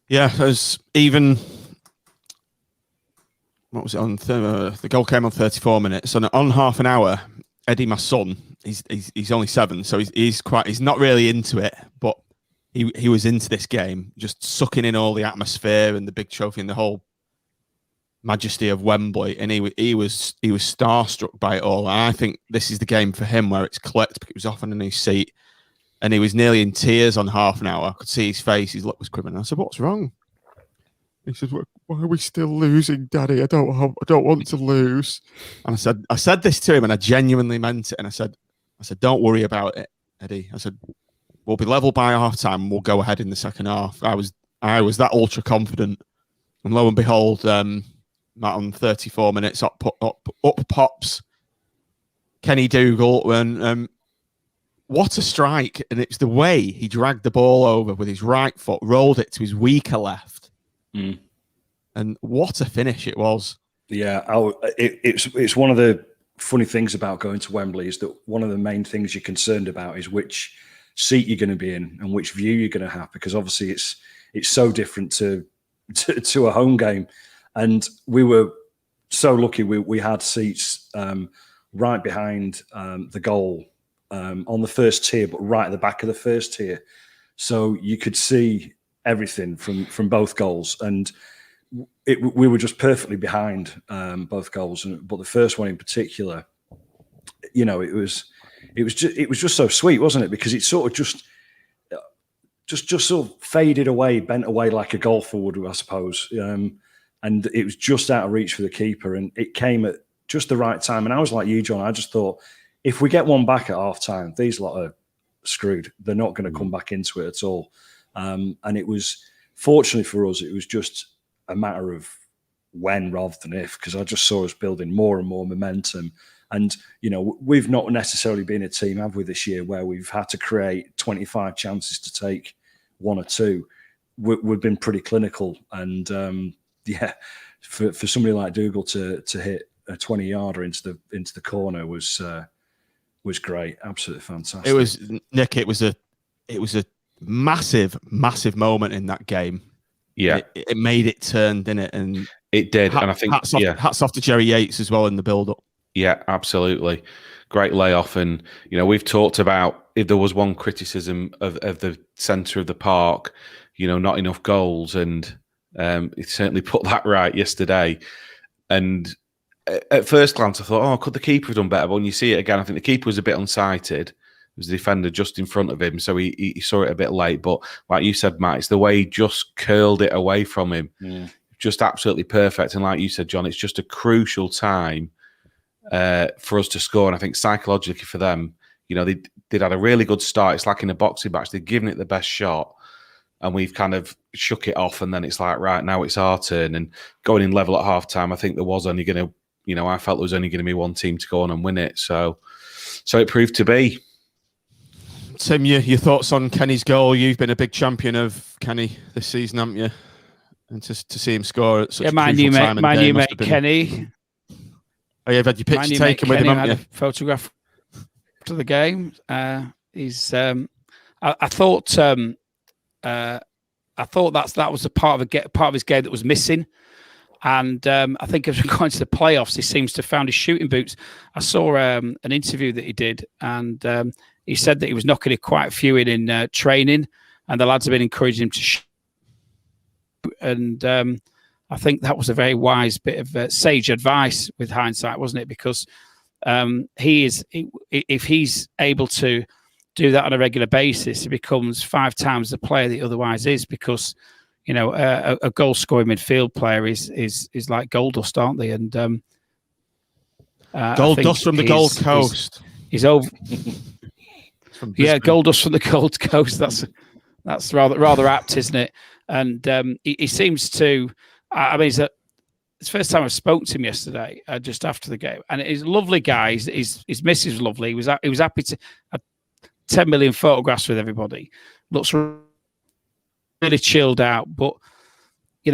Yeah, there's even, what was it on? The goal came on 34 minutes. And on half an hour, Eddie, my son, he's only 7, so he's not really into it, but he was into this game, just sucking in all the atmosphere and the big trophy and the whole majesty of Wembley, and he was starstruck by it all. And I think this is the game for him where it's clicked, because he was off on a new seat, and he was nearly in tears on half an hour. I could see his face, his lip was quivering. I said, "What's wrong?" He said, "Why are we still losing, Daddy? I don't want to lose." And I said this to him, and I genuinely meant it. And I said, "Don't worry about it, Eddie." I said, "We'll be level by half time, and we'll go ahead in the second half." I was that ultra confident, and lo and behold, on 34 minutes, up pops Kenny Dougall, and what a strike! And it's the way he dragged the ball over with his right foot, rolled it to his weaker left. And what a finish it was. Yeah, it's one of the funny things about going to Wembley is that one of the main things you're concerned about is which seat you're going to be in and which view you're going to have, because obviously it's so different to a home game. And we were so lucky we had seats right behind the goal on the first tier, but right at the back of the first tier, so you could see everything from both goals, and we were just perfectly behind both goals. But the first one in particular, it was just so sweet, wasn't it? Because it sort of just sort of faded away, bent away like a golfer would, I suppose. And it was just out of reach for the keeper, and it came at just the right time. And I was like you, John. I just thought, if we get one back at half time, these lot are screwed. They're not going to come back into it at all. And it was, fortunately for us, it was just a matter of when rather than if, because I just saw us building more and more momentum. And, we've not necessarily been a team, have we, this year, where we've had to create 25 chances to take 1 or 2. We've been pretty clinical. And, for somebody like Dougall to hit a 20-yarder into the corner was great. Absolutely fantastic. It was, Nick, it was a massive moment in that game. Yeah, it made it turn, didn't it? And it did. And I think hats off to Jerry Yates as well in the build-up. Yeah, absolutely. Great layoff. And we've talked about, if there was one criticism of the centre of the park, not enough goals, and it certainly put that right yesterday. And at first glance, I thought, could the keeper have done better? But when you see it again, I think the keeper was a bit unsighted. There was the defender just in front of him, so he saw it a bit late. But like you said, Matt, it's the way he just curled it away from him. Just absolutely perfect. And like you said, John, it's just a crucial time for us to score. And I think psychologically for them, they'd had a really good start. It's like in a boxing match. They'd given it the best shot, and we've kind of shook it off. And then it's like, right, now it's our turn. And going in level at half time, I think there was only going to, I felt there was only going to be one team to go on and win it. So it proved to be. Tim, your thoughts on Kenny's goal? You've been a big champion of Kenny this season, haven't you? And to see him score at such a crucial time in the game, my new mate Kenny. Oh, you've had your picture taken with him, haven't you? Had a photograph to the game. He's. I thought that was a part of his game that was missing. And I think as we're going to the playoffs, he seems to have found his shooting boots. I saw an interview that he did, and he said that he was knocking it quite a few in training, and the lads have been encouraging him to shoot. And I think that was a very wise bit of sage advice with hindsight, wasn't it? Because if he's able to do that on a regular basis, he becomes 5 times the player that he otherwise is, because a goal scoring midfield player is like gold dust, aren't they? And gold dust from the Gold Coast. He's over. Yeah, gold dust from the Gold Coast. That's rather apt, isn't it? And he seems to. I mean, it's the first time I spoke to him yesterday, just after the game, and he's a lovely guy. His missus was lovely. He was happy to have 10 million photographs with everybody. Looks really chilled out, but he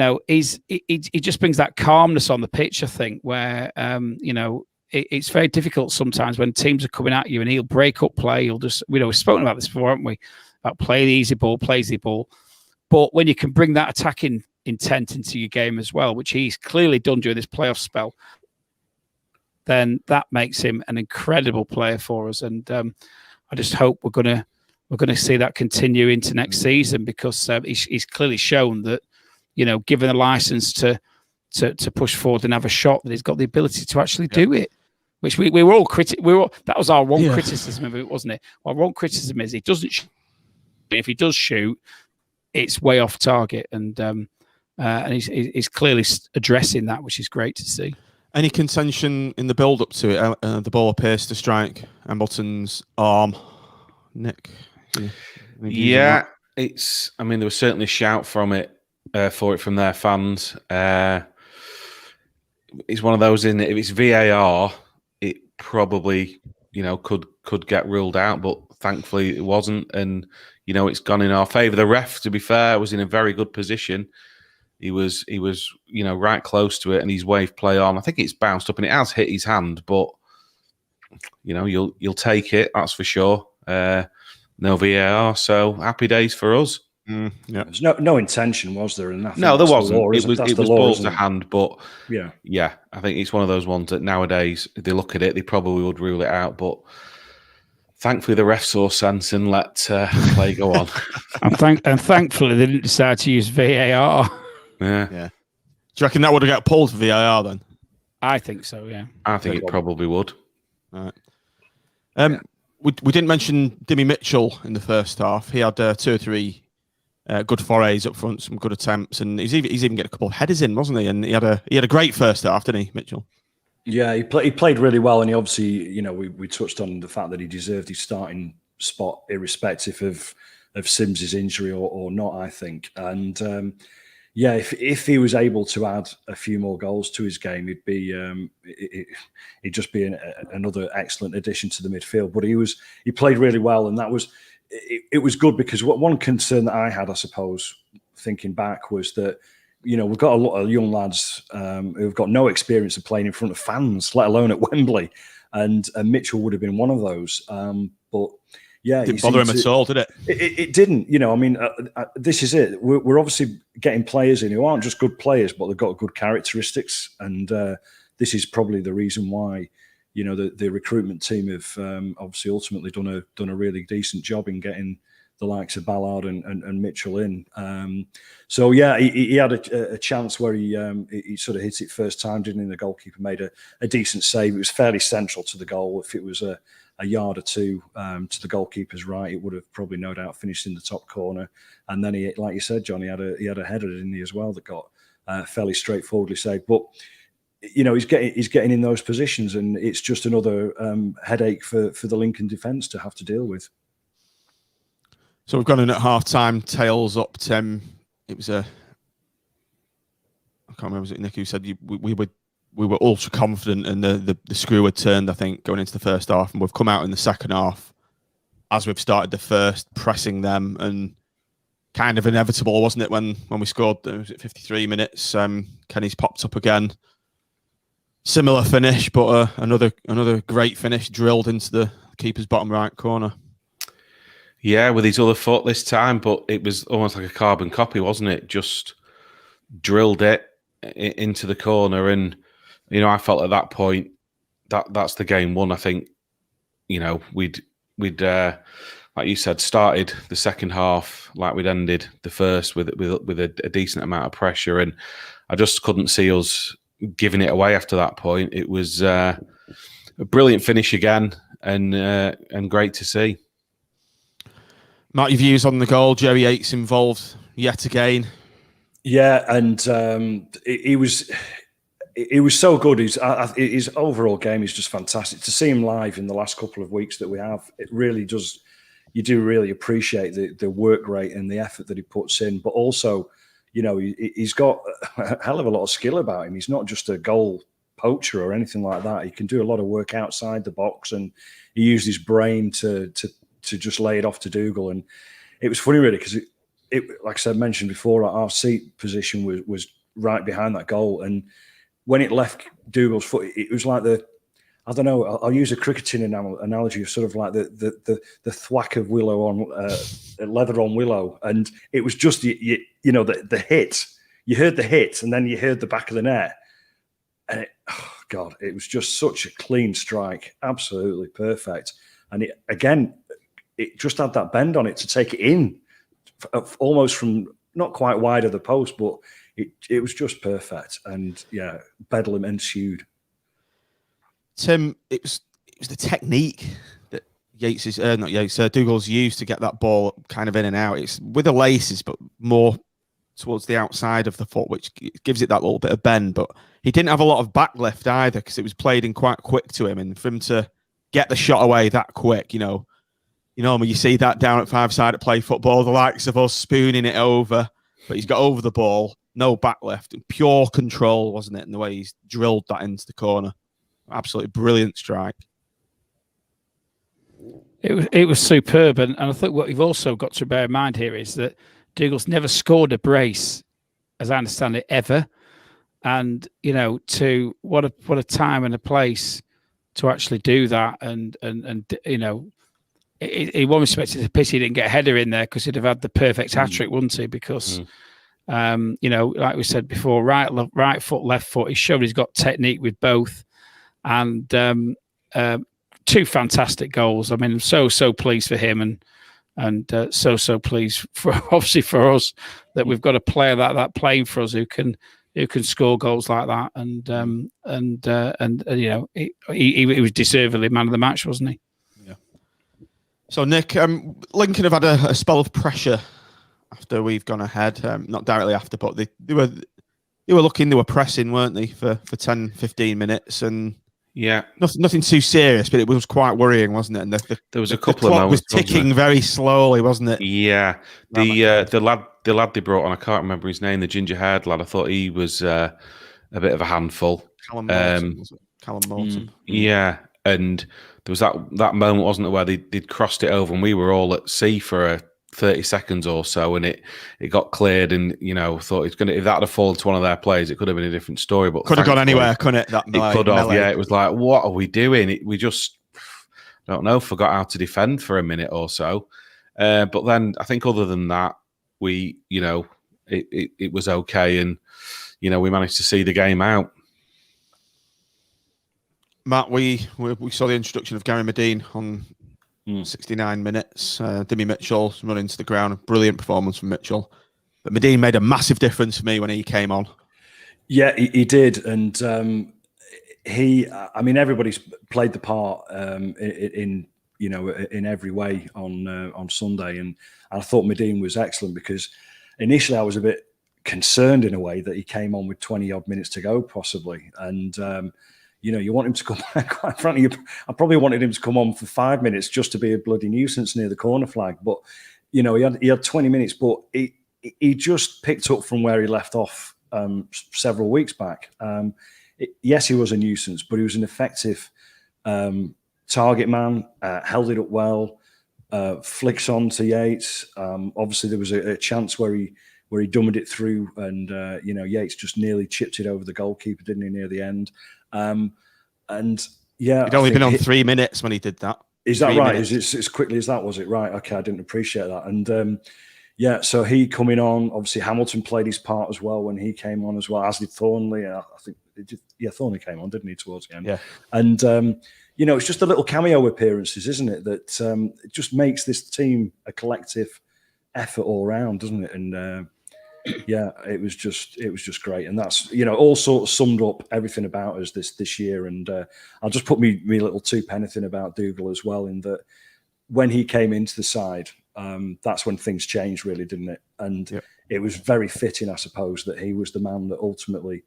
just brings that calmness on the pitch, I think, where it's very difficult sometimes when teams are coming at you, and he'll break up play. He'll just, we've spoken about this before, haven't we? About play the easy ball, but when you can bring that attacking intent into your game as well, which he's clearly done during this playoff spell, then that makes him an incredible player for us. And I just hope we're gonna see that continue into next season, because he's clearly shown that, given a license to push forward and have a shot, that he's got the ability to actually do it. Which we were all that was our one criticism of it, wasn't it? Our one criticism is he doesn't shoot. If he does shoot, it's way off target, and he's clearly addressing that, which is great to see. Any contention in the build-up to it? The ball appears to strike Embleton's arm. Nick? Yeah, it's. I mean, there was certainly a shout for it from their fans. It's one of those, in if it's VAR, it probably could get ruled out, but thankfully it wasn't, and it's gone in our favour. The ref, to be fair, was in a very good position. He was right close to it, and he's waved play on. I think it's bounced up and it has hit his hand, but you'll take it, that's for sure. No VAR, so happy days for us. Yeah, there's no intention, was there? And no, there wasn't. It was balls to hand, but yeah, I think it's one of those ones that nowadays, if they look at it, they probably would rule it out, but thankfully the ref saw sense and let play go on. and thankfully they didn't decide to use VAR. Yeah. Do you reckon that would have got pulled for VAR then? I think so, yeah. I think it probably would. All right. We didn't mention Dimmy Mitchell in the first half. He had 2 or 3 good forays up front, some good attempts, and he's even getting a couple of headers in, wasn't he? And he had a great first half, didn't he, Mitchell? Yeah, he played really well, and he obviously, we touched on the fact that he deserved his starting spot, irrespective of Sims's injury or not, I think. And if he was able to add a few more goals to his game, he'd just be another excellent addition to the midfield. But he played really well, and that was it was good, because one concern that I had, I suppose, thinking back, was that we've got a lot of young lads who've got no experience of playing in front of fans, let alone at Wembley, and Mitchell would have been one of those. But yeah, didn't bother him at all, did it? It didn't. I mean, this is it. We're obviously getting players in who aren't just good players, but they've got good characteristics, and this is probably the reason why the recruitment team have obviously ultimately done a really decent job in getting the likes of Ballard and Mitchell in. So yeah, he had a chance where he sort of hit it first time, didn't he? The goalkeeper made a decent save. It was fairly central to the goal. If it was a yard or two to the goalkeeper's right, it would have probably no doubt finished in the top corner. And then he, like you said, John, he had a header, didn't he, as well, that got fairly straightforwardly saved. But he's getting in those positions, and it's just another headache for the Lincoln defence to have to deal with. So we've gone in at half-time, tails up, Tim. It was I can't remember, was it Nick who said we were ultra confident, and the screw had turned, I think, going into the first half, and we've come out in the second half, as we've started the first, pressing them, and kind of inevitable, wasn't it, when we scored, was it 53 minutes, Kenny's popped up again. Similar finish, but another great finish drilled into the keeper's bottom right corner. Yeah, with his other foot this time, but it was almost like a carbon copy, wasn't it? Just drilled it into the corner, and I felt at that point that's the game won. I think we'd like you said, started the second half like we'd ended the first with a decent amount of pressure, and I just couldn't see us giving it away after that point. It was a brilliant finish again, and great to see. Matt, your views on the goal? Jerry Yates involved yet again. Yeah, and he was so good. His overall game is just fantastic. To see him live in the last couple of weeks that we have, it really does. You do really appreciate the work rate and the effort that he puts in, but also, he's got a hell of a lot of skill about him. He's not just a goal poacher or anything like that. He can do a lot of work outside the box, and he used his brain to just lay it off to Dougall. And it was funny, really, because it, like I said, mentioned before, our seat position was right behind that goal, and when it left Dougall's foot, it was like I don't know. I'll use a cricketing analogy of sort of like the thwack of willow on leather on willow, and it was just the hit. You heard the hit, and then you heard the back of the net, and it was just such a clean strike, absolutely perfect. And it just had that bend on it to take it in, almost from not quite wide of the post, but it was just perfect. And yeah, bedlam ensued. Tim, it was the technique that Dougall's used to get that ball kind of in and out. It's with the laces, but more towards the outside of the foot, which gives it that little bit of bend. But he didn't have a lot of backlift either, because it was played in quite quick to him, and for him to get the shot away that quick, when you see that down at five-sided play football, the likes of us spooning it over, but he's got over the ball, no backlift, and pure control, wasn't it? And the way he's drilled that into the corner. Absolutely brilliant strike. It was superb, and I think what you've also got to bear in mind here is that Dougall's never scored a brace, as I understand it, ever. And to what a time and a place to actually do that, and in one respect, it's a pity he didn't get a header in there, because he'd have had the perfect hat trick, wouldn't he? Because like we said before, right foot, left foot. He showed he's got technique with both. And two fantastic goals. I mean, I'm so pleased for him, and so pleased for us that we've got a player that playing for us who can score goals like that. And he was deservedly man of the match, wasn't he? Yeah. So Nick, Lincoln have had a spell of pressure after we've gone ahead. Not directly after, but they were pressing, weren't they, for 10, 15 minutes, and yeah, nothing too serious, but it was quite worrying, wasn't it? And there was a couple of moments. Was ticking very slowly, wasn't it? Yeah, the lad they brought on, I can't remember his name, the ginger-haired lad. I thought he was a bit of a handful. Callum Morton, was it? Callum Morton. Yeah, and there was that moment, wasn't it, where they'd crossed it over, and we were all at sea for 30 seconds or so, and it got cleared, and thought it's gonna, if that had fallen to one of their players, it could have been a different story, but could have gone anywhere, couldn't it? It could have. Yeah, it was like, what are we doing? We just, I don't know, forgot how to defend for a minute or so, but then I think other than that, we it was okay, and we managed to see the game out. Matt, we saw the introduction of Gary Medine on 69 minutes. Dimmy Mitchell running to the ground. A brilliant performance from Mitchell. But Medine made a massive difference for me when he came on. Yeah, he did. And everybody's played the part in every way on Sunday. And I thought Medine was excellent, because initially I was a bit concerned in a way that he came on with 20 odd minutes to go, possibly. And you want him to come, quite frankly, I probably wanted him to come on for 5 minutes just to be a bloody nuisance near the corner flag. But, he had 20 minutes, but he just picked up from where he left off several weeks back. Yes, he was a nuisance, but he was an effective target man, held it up well, flicks on to Yates. Obviously, there was a chance where he dummied it through, and, Yates just nearly chipped it over the goalkeeper, didn't he, near the end. And yeah, he'd only been on 3 minutes when he did that. Is that right? Is it as quickly as that? Was it right? Okay, I didn't appreciate that. And so he coming on. Obviously, Hamilton played his part as well when he came on as well, as did Thornley. I think Thornley came on, didn't he, towards the end? Yeah. And it's just the little cameo appearances, isn't it? That it just makes this team a collective effort all round, doesn't it? And it was just great, and that's all sort of summed up everything about us this year. And I'll just put me little two-penny thing about Dougall as well, in that when he came into the side, that's when things changed, really, didn't it? And it was very fitting, I suppose, that he was the man that ultimately,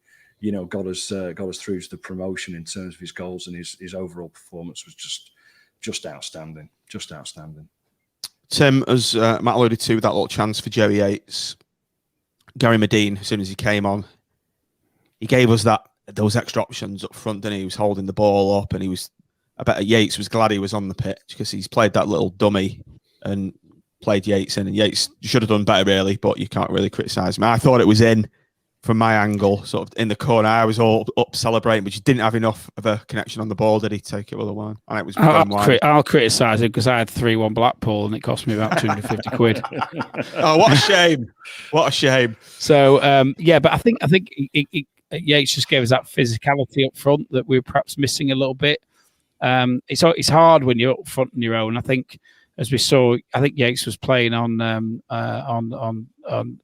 got us through to the promotion in terms of his goals, and his overall performance was just outstanding, just outstanding. Tim, as Matt alluded to, that little chance for Jerry Yates, Gary Medine, as soon as he came on, he gave us those extra options up front, didn't he? He was holding the ball up, and I bet Yates was glad he was on the pitch, because he's played that little dummy and played Yates in, and Yates should have done better, really, but you can't really criticise him. I thought it was in from my angle, sort of in the corner. I was all up celebrating, but he didn't have enough of a connection on the ball, did he? Take it with a line. And it was I'll criticise him, because I had 3-1 Blackpool and it cost me about 250 quid. Oh, what a shame. What a shame. So, but I think Yates just gave us that physicality up front that we were perhaps missing a little bit. It's hard when you're up front on your own. I think, as we saw, I think Yates was playing on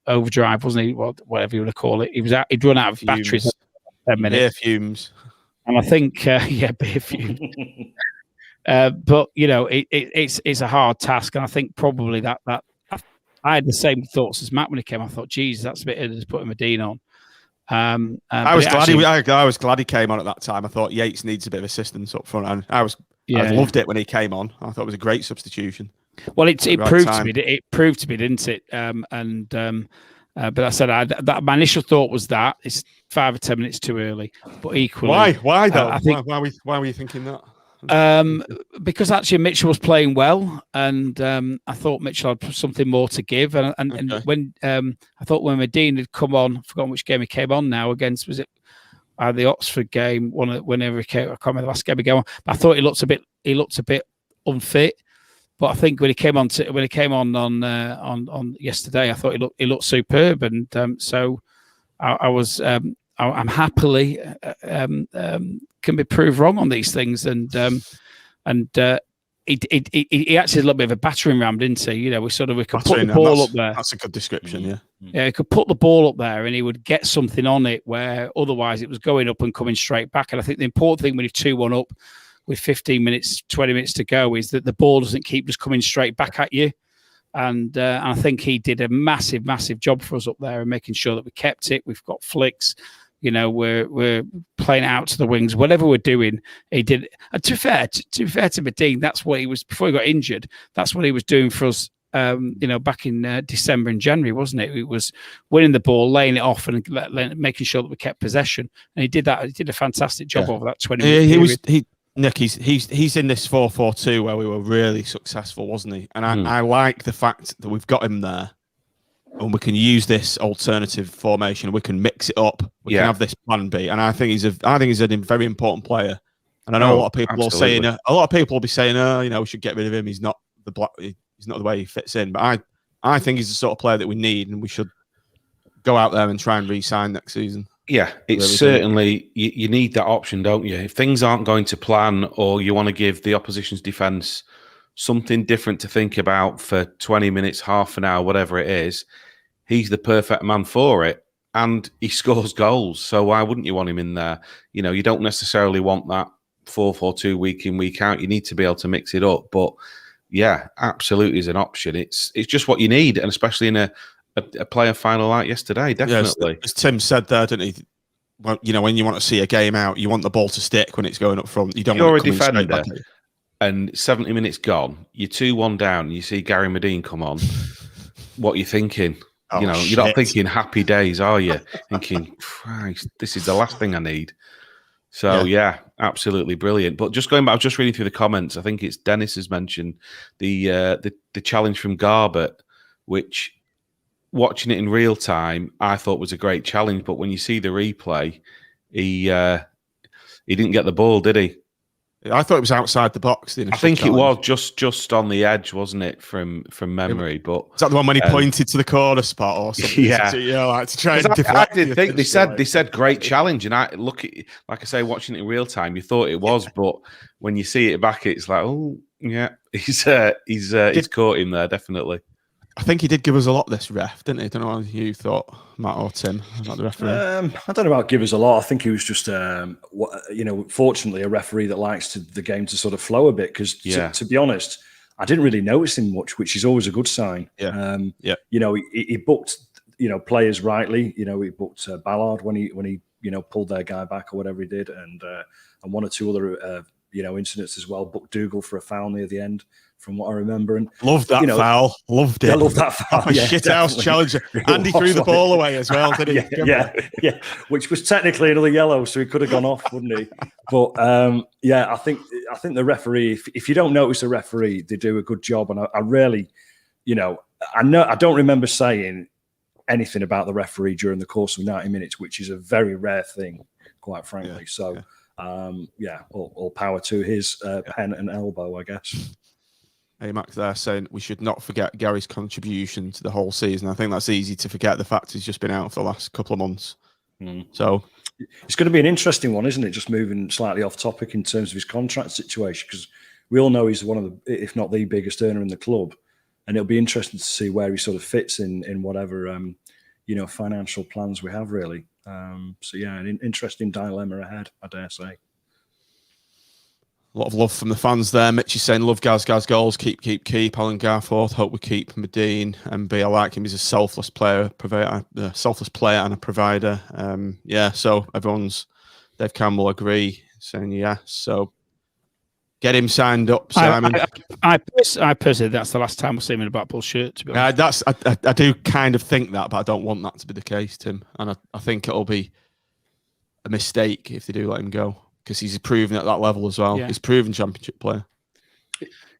overdrive, wasn't he? Whatever you want to call it. He'd run out of batteries in 10 minutes. Beer fumes. And I think, beer fumes. But it's a hard task, and I think probably that I had the same thoughts as Matt when he came. I thought, geez, that's a bit to put Medine on. I was glad he came on at that time. I thought Yates needs a bit of assistance up front, and I loved it when he came on. I thought it was a great substitution. Well, it proved to me. It proved to me, didn't it? But I said my initial thought was that it's 5 or 10 minutes too early. But equally, why though? Why were you thinking that? Because actually Mitchell was playing well, and I thought Mitchell had something more to give. And when I thought when Medine had come on, I've forgotten which game he came on now against, was it the Oxford game? Whenever he came, I can't remember the last game he came on. But I thought he looked a bit unfit. But I think when he came on yesterday, I thought he looked superb, and so I'm happily can be proved wrong on these things, and he actually had a little bit of a battering ram, didn't he? We could put the ball up there. That's a good description, yeah. Yeah, he could put the ball up there, and he would get something on it where otherwise it was going up and coming straight back. And I think the important thing when you're 2-1 up with 15 minutes, 20 minutes to go is that the ball doesn't keep just coming straight back at you. And I think he did a massive, massive job for us up there and making sure that we kept it. We've got flicks. We're playing out to the wings. Whatever we're doing, he did. And to be fair to Medine, that's what he was before he got injured. That's what he was doing for us. Back in December and January, wasn't it? It was winning the ball, laying it off, and making sure that we kept possession. And he did that. He did a fantastic job over that 20 minutes. Nick, he's in this 4-4-2 where we were really successful, wasn't he? And I like the fact that we've got him there, and we can use this alternative formation. We can mix it up. We can have this plan B, and I think he's a very important player. And I know a lot of people will be saying, we should get rid of him. He's not the way he fits in. But I think he's the sort of player that we need, and we should go out there and try and re-sign next season. Yeah, it's certainly, you need that option, don't you? If things aren't going to plan, or you want to give the opposition's defence something different to think about for 20 minutes, half an hour, whatever it is, he's the perfect man for it. And he scores goals, so why wouldn't you want him in there? You don't necessarily want that 4-4-2 week in, week out. You need to be able to mix it up. But yeah, absolutely is an option. It's just what you need, and especially in a player final like yesterday, definitely. As Tim said there, didn't he? Well, when you want to see a game out, you want the ball to stick when it's going up front. You don't want it coming straight back at you. And 70 minutes gone, you're 2-1 down, you see Gary Medine come on. What are you thinking? You're not thinking happy days, are you? Thinking, Christ, this is the last thing I need. So, yeah, absolutely brilliant. But just going back, I was just reading through the comments. I think it's Dennis has mentioned the challenge from Garbett, which, watching it in real time, I thought was a great challenge. But when you see the replay, he didn't get the ball, did he? I thought it was outside the box. I think it was just on the edge, wasn't it, from memory? But is that the one when he pointed to the corner spot or something? Yeah, to try and deflect. I did think they said great challenge, and I look at, like I say, watching it in real time, you thought it was, but when you see it back, it's like, oh yeah, he's caught him there, definitely. I think he did give us a lot, this ref, didn't he? I don't know what you thought, Matt or Tim, about the referee. I don't know about give us a lot. I think he was just, fortunately, a referee that likes the game to sort of flow a bit. Because to be honest, I didn't really notice him much, which is always a good sign. Yeah. You know, he booked, you know, players rightly. You know, he booked Ballard when he you know, pulled their guy back or whatever he did, and one or two other you know, incidents as well. Booked Dougall for a foul near the end, from what I remember. And loved that, you know, foul. Loved it. I love that foul. Yeah, shithouse challenger. Andy threw the ball away as well, didn't he? Yeah. Which was technically another yellow, so he could have gone off, wouldn't he? But yeah, I think the referee. If you don't notice a referee, they do a good job. And I rarely, you know, I don't remember saying anything about the referee during the course of 90 minutes, which is a very rare thing, quite frankly. Yeah, all power to his pen and elbow, I guess. Hey, Mac there saying we should not forget Gary's contribution to the whole season. I think that's easy to forget, the fact he's just been out for the last couple of months. So it's going to be an interesting one, isn't it? Just moving slightly off topic in terms of his contract situation, because we all know he's one of the, if not the biggest earner in the club, and it'll be interesting to see where he sort of fits in whatever you know, financial plans we have, really. So yeah, an interesting dilemma ahead, I dare say. A lot of love from the fans there. Mitch is saying, love Gaz goals, keep. Alan Garforth, hope we keep Medine. And I like him. He's a selfless player, and a provider. Yeah, so Dave Campbell agree, saying yes. So get him signed up, Simon. I personally, that's the last time I'll see him in a Blackpool shirt, to be honest. I do kind of think that, but I don't want that to be the case, Tim. And I think it'll be a mistake if they do let him go, because he's proven at that level as well. Yeah. He's proven championship player.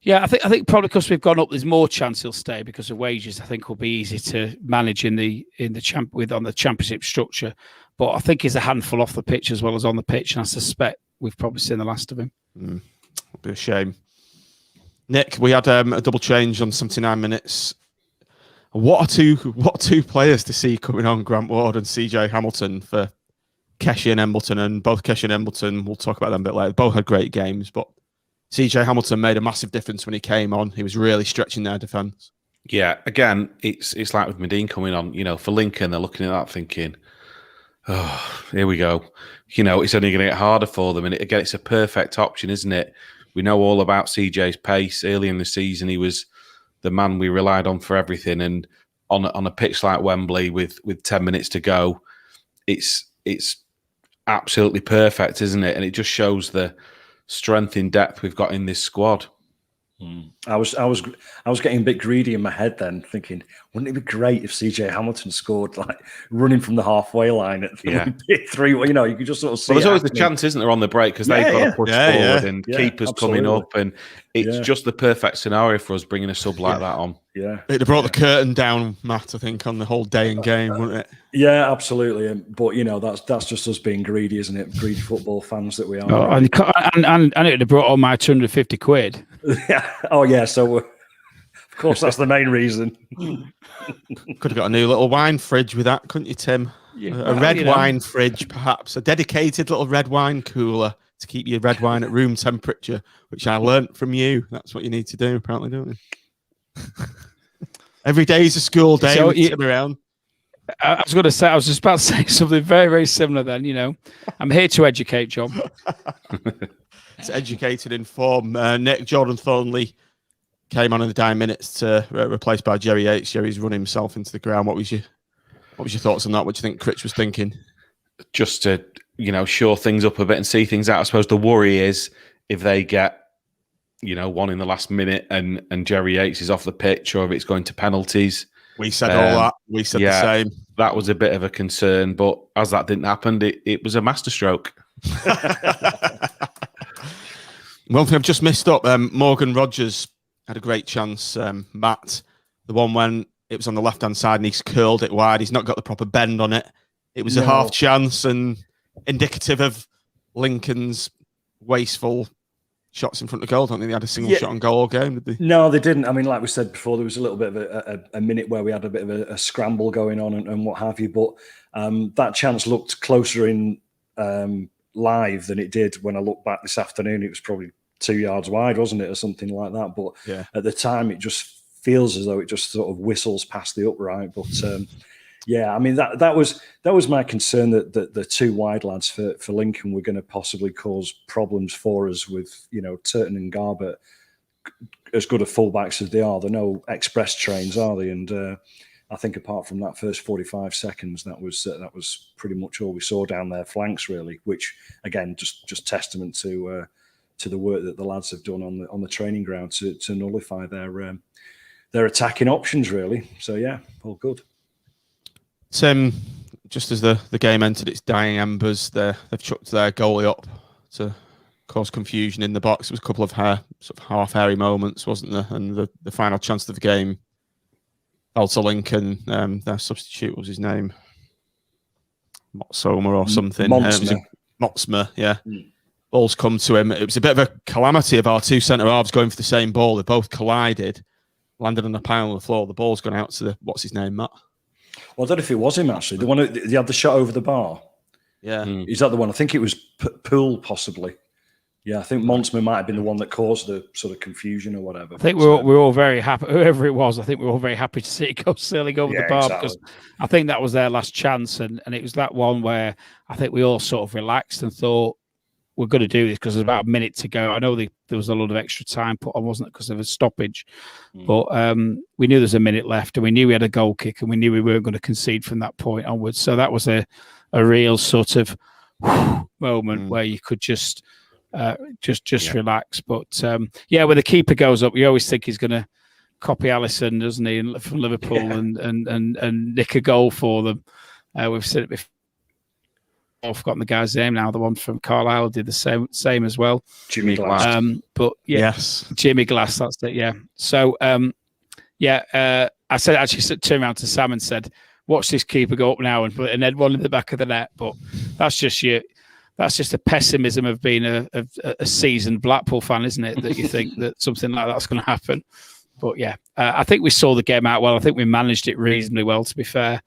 Yeah, I think probably because we've gone up, there's more chance he'll stay because of wages. I think will be easy to manage on the championship structure. But I think he's a handful off the pitch as well as on the pitch, and I suspect we've probably seen the last of him. It'll be a shame. Nick, we had a double change on 79 minutes. What are two players to see coming on? Grant Ward and CJ Hamilton for Keshy and Embleton, and both Keshy and Embleton, we'll talk about them a bit later, both had great games, but CJ Hamilton made a massive difference when he came on. He was really stretching their defence. Yeah, again, it's like with Medine coming on, you know, for Lincoln, they're looking at that thinking, oh, here we go. You know, it's only going to get harder for them. And again, it's a perfect option, isn't it? We know all about CJ's pace. Early in the season, he was the man we relied on for everything. And on a pitch like Wembley with 10 minutes to go, it's absolutely perfect, isn't it? And it just shows the strength in depth we've got in this squad. I was getting a bit greedy in my head then, thinking, wouldn't it be great if CJ Hamilton scored like running from the halfway line at 3? You know, you could just sort of see. Well, there's always the chance, isn't there, on the break, because they've got to push forward and keepers absolutely. coming up, and it's just the perfect scenario for us bringing a sub like that on. Yeah, it'd have brought the curtain down, Matt, I think, on the whole day and game, wouldn't it? Yeah, absolutely. But you know, that's just us being greedy, isn't it? Greedy football fans that we are. Oh, and it would have brought on my 250 quid. Yeah. Oh yeah. So of course that's the main reason. Could have got a new little wine fridge with that, couldn't you, Tim? Yeah, a red wine fridge, perhaps. A dedicated little red wine cooler to keep your red wine at room temperature, which I learnt from you. That's what you need to do, apparently, don't you? Every day is a school day. So around. I was just about to say something very, very similar then, you know. I'm here to educate, John. It's educated, informed. Nick Jordan Thornley came on in the dying minutes to replaced by Jerry Yates. Jerry's running himself into the ground. What was your thoughts on that? What do you think Critch was thinking? Just to, you know, shore things up a bit and see things out. I suppose the worry is if they get, you know, one in the last minute and Jerry Yates is off the pitch, or if it's going to penalties. We said all that. We said the same. That was a bit of a concern, but as that didn't happen, it was a masterstroke. One thing I've just missed up, Morgan Rogers had a great chance, Matt. The one when it was on the left-hand side and he's curled it wide. He's not got the proper bend on it. It was a half chance and indicative of Lincoln's wasteful shots in front of goal. I don't think they had a single shot on goal all game, did they? No, they didn't. I mean, like we said before, there was a little bit of a minute where we had a bit of a scramble going on and what have you. But that chance looked closer in live than it did when I looked back this afternoon. It was probably 2 yards wide, wasn't it, or something like that? But at the time, it just feels as though it just sort of whistles past the upright. But yeah, I mean that was my concern, that the two wide lads for Lincoln were going to possibly cause problems for us with, you know, Turton and Garbutt as good of fullbacks as they are. They're no express trains, are they? And I think apart from that first 45 seconds, that was pretty much all we saw down their flanks, really. Which again, just testament to the work that the lads have done on the training ground to nullify their attacking options, really. So yeah, all good. Tim, just as the game entered its dying embers, they've chucked their goalie up to cause confusion in the box. It was a couple of sort of half-hairy moments, wasn't there? And the final chance of the game, Alta Lincoln, their substitute, what was his name? Motsoma or something. Motsma, yeah. Ball's come to him. It was a bit of a calamity of our two centre-halves going for the same ball. They both collided, landed on a pile on the floor. The ball's gone out to what's his name, Matt? Well, I don't know if it was him, actually. The one who had the shot over the bar. Yeah. Is that the one? I think it was Poole, possibly. Yeah, I think Monsman might have been the one that caused the sort of confusion or whatever. I think we're all very happy. Whoever it was, I think we're all very happy to see it go sailing over the bar, because I think that was their last chance, and it was that one where I think we all sort of relaxed and thought, we're going to do this because there's about a minute to go. I know there was a lot of extra time put on, wasn't it, because of a stoppage. But we knew there's a minute left, and we knew we had a goal kick, and we knew we weren't going to concede from that point onwards. So that was a real sort of moment where you could just relax. But when the keeper goes up, you always think he's going to copy Alisson, doesn't he, from Liverpool and nick a goal for them. We've said it before. I've forgotten the guy's name now. The one from Carlisle did the same as well. Jimmy Glass. But yes, Jimmy Glass. That's it. Yeah. So I turned around to Sam and said, "Watch this keeper go up now and put an head one in the back of the net." But that's just the pessimism of being a seasoned Blackpool fan, isn't it? That you think that something like that's going to happen. But yeah, I think we saw the game out well. I think we managed it reasonably well, to be fair.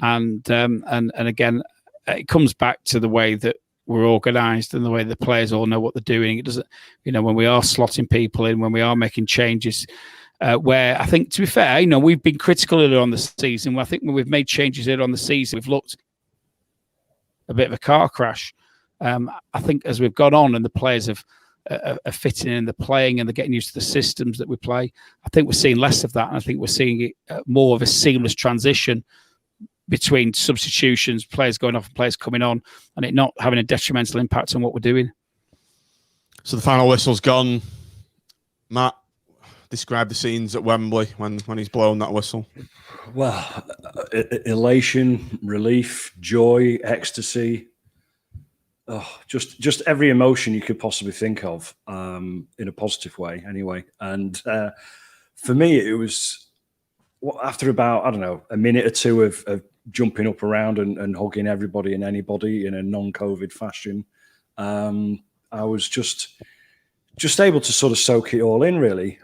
And again, it comes back to the way that we're organised and the way the players all know what they're doing. It doesn't, when we are slotting people in, when we are making changes, where I think, to be fair, we've been critical earlier on the season. I think when we've made changes earlier on the season, we've looked a bit of a car crash. I think as we've gone on and the players are fitting in, they're playing and they're getting used to the systems that we play, I think we're seeing less of that. And I think we're seeing more of a seamless transition between substitutions, players going off and players coming on, and it not having a detrimental impact on what we're doing. So the final whistle's gone. Matt, describe the scenes at Wembley when he's blown that whistle. Well, elation, relief, joy, ecstasy. Oh, just every emotion you could possibly think of, in a positive way, anyway. And for me, it was after about, I don't know, a minute or two of jumping up around and hugging everybody and anybody in a non-COVID fashion. I was just able to sort of soak it all in, really.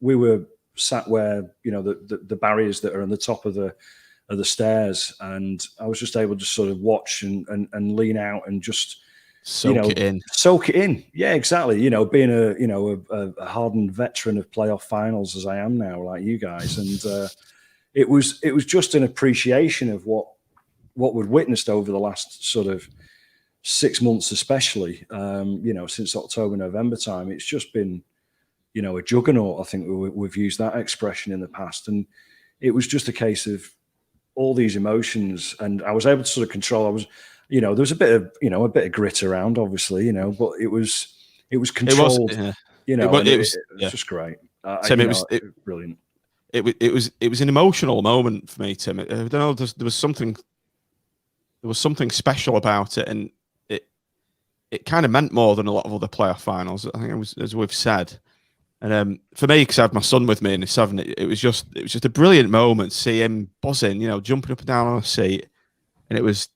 We were sat where, the barriers that are on the top of the stairs, and I was just able to sort of watch and lean out and just soak it in. Yeah, exactly. Being a hardened veteran of playoff finals as I am now, like you guys, and it was just an appreciation of what we'd witnessed over the last sort of 6 months, especially, since October, November time. It's just been, a juggernaut. I think we've used that expression in the past, and it was just a case of all these emotions, and I was able to sort of control. There was a bit of grit around, obviously, but it was controlled. It was just great. It was brilliant. It was an emotional moment for me, Tim. I don't know. There was something special about it, and it kind of meant more than a lot of other playoff finals. I think it was, as we've said. And for me, because I had my son with me in the 7, it was just a brilliant moment to see him buzzing, jumping up and down on a seat. And I was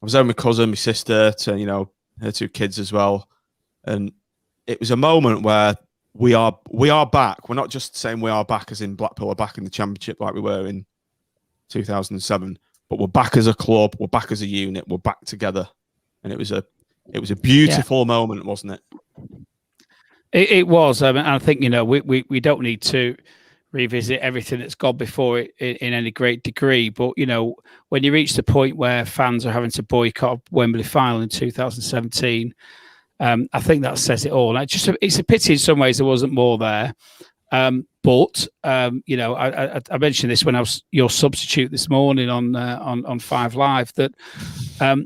there with my cousin, my sister, to her 2 kids as well. And it was a moment where we are back. We're not just saying we are back as in Blackpool are back in the Championship like we were in 2007, but we're back as a club. We're back as a unit. We're back together. And it was a beautiful moment, wasn't it? It was. I think, we don't need to revisit everything that's gone before it in any great degree. But, when you reach the point where fans are having to boycott Wembley final in 2017, I think that says it all. It's a pity in some ways there wasn't more there. But you know, I mentioned this when I was your substitute this morning on 5 Live that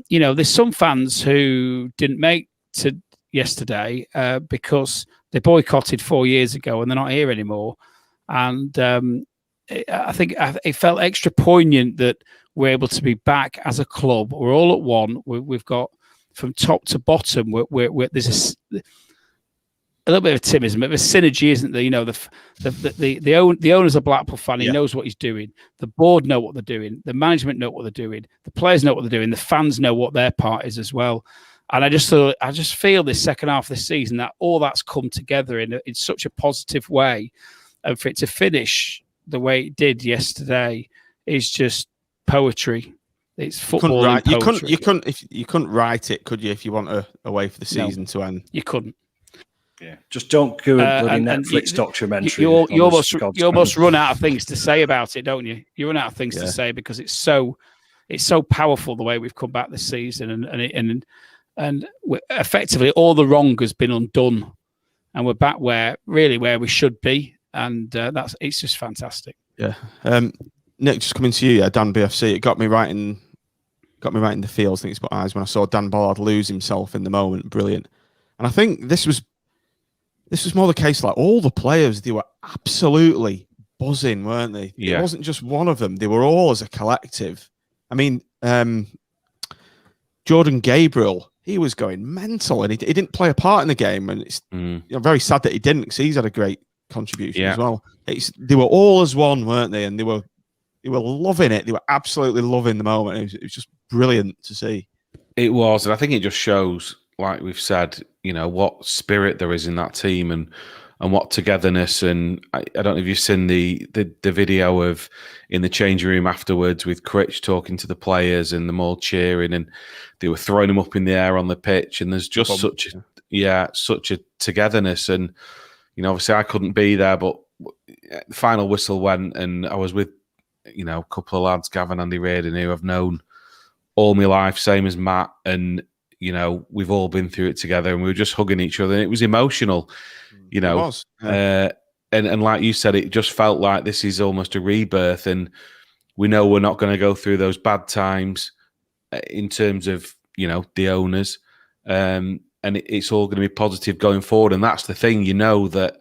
you know, there's some fans who didn't make to yesterday because they boycotted 4 years ago and they're not here anymore. And I think it felt extra poignant that we're able to be back as a club. We're all at one. We've got from top to bottom. There's a little bit of optimism, but there's synergy, isn't there? You know, the owner's a Blackpool fan. He knows what he's doing. The board know what they're doing. The management know what they're doing. The players know what they're doing. The fans know what their part is as well. And I just feel this second half of the season that all that's come together in such a positive way, and for it to finish the way it did yesterday is just poetry. It's football. You couldn't write it, could you? If you want a way for the season to end, you couldn't. Yeah, just don't do a bloody Netflix documentary. You almost run out of things to say about it, don't you? You run out of things to say because it's so powerful the way we've come back this season, and effectively all the wrong has been undone, and we're back where we should be, and it's just fantastic. Yeah, Nick, just coming to you, Dan BFC, it got me right in the feels. I think it's put eyes when I saw Dan Ballard lose himself in the moment. Brilliant, and I think this was more the case. Like all the players, they were absolutely buzzing, weren't they? Yeah. It wasn't just one of them; they were all as a collective. I mean, Jordan Gabriel, he was going mental, and he didn't play a part in the game, and it's very sad that he didn't, because he's had a great contribution as well. They were all as one, weren't they? And they were loving it. They were absolutely loving the moment. It was just brilliant to see. It was, and I think it just shows, like we've said, you know, what spirit there is in that team and what togetherness. And I don't know if you've seen the video of in the changing room afterwards with Critch talking to the players and them all cheering, and they were throwing them up in the air on the pitch. And there's just such a togetherness. And, you know, obviously I couldn't be there, but the final whistle went and I was with, you know, a couple of lads, Gavin, Andy Reardon, who I've known all my life, same as Matt. And, you know, we've all been through it together, and we were just hugging each other, and it was emotional, you know. It was. And like you said, it just felt like this is almost a rebirth, and we know we're not going to go through those bad times in terms of, you know, the owners, and it's all going to be positive going forward. And that's the thing, you know, that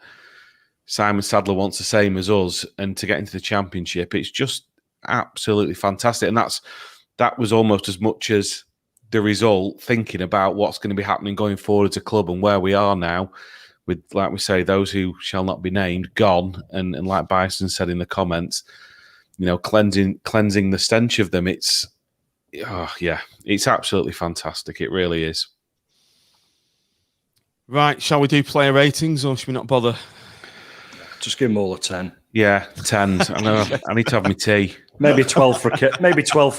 Simon Sadler wants the same as us, and to get into the Championship, it's just absolutely fantastic. And that was almost as much as the result, thinking about what's going to be happening going forward as a club and where we are now with, like we say, those who shall not be named gone, and like Bison said in the comments, you know, cleansing the stench of them. It's absolutely fantastic. It really is. Right, shall we do player ratings, or should we not bother? Just give them all a 10. Yeah, 10s. I know. I need to have my tea. Maybe 12 for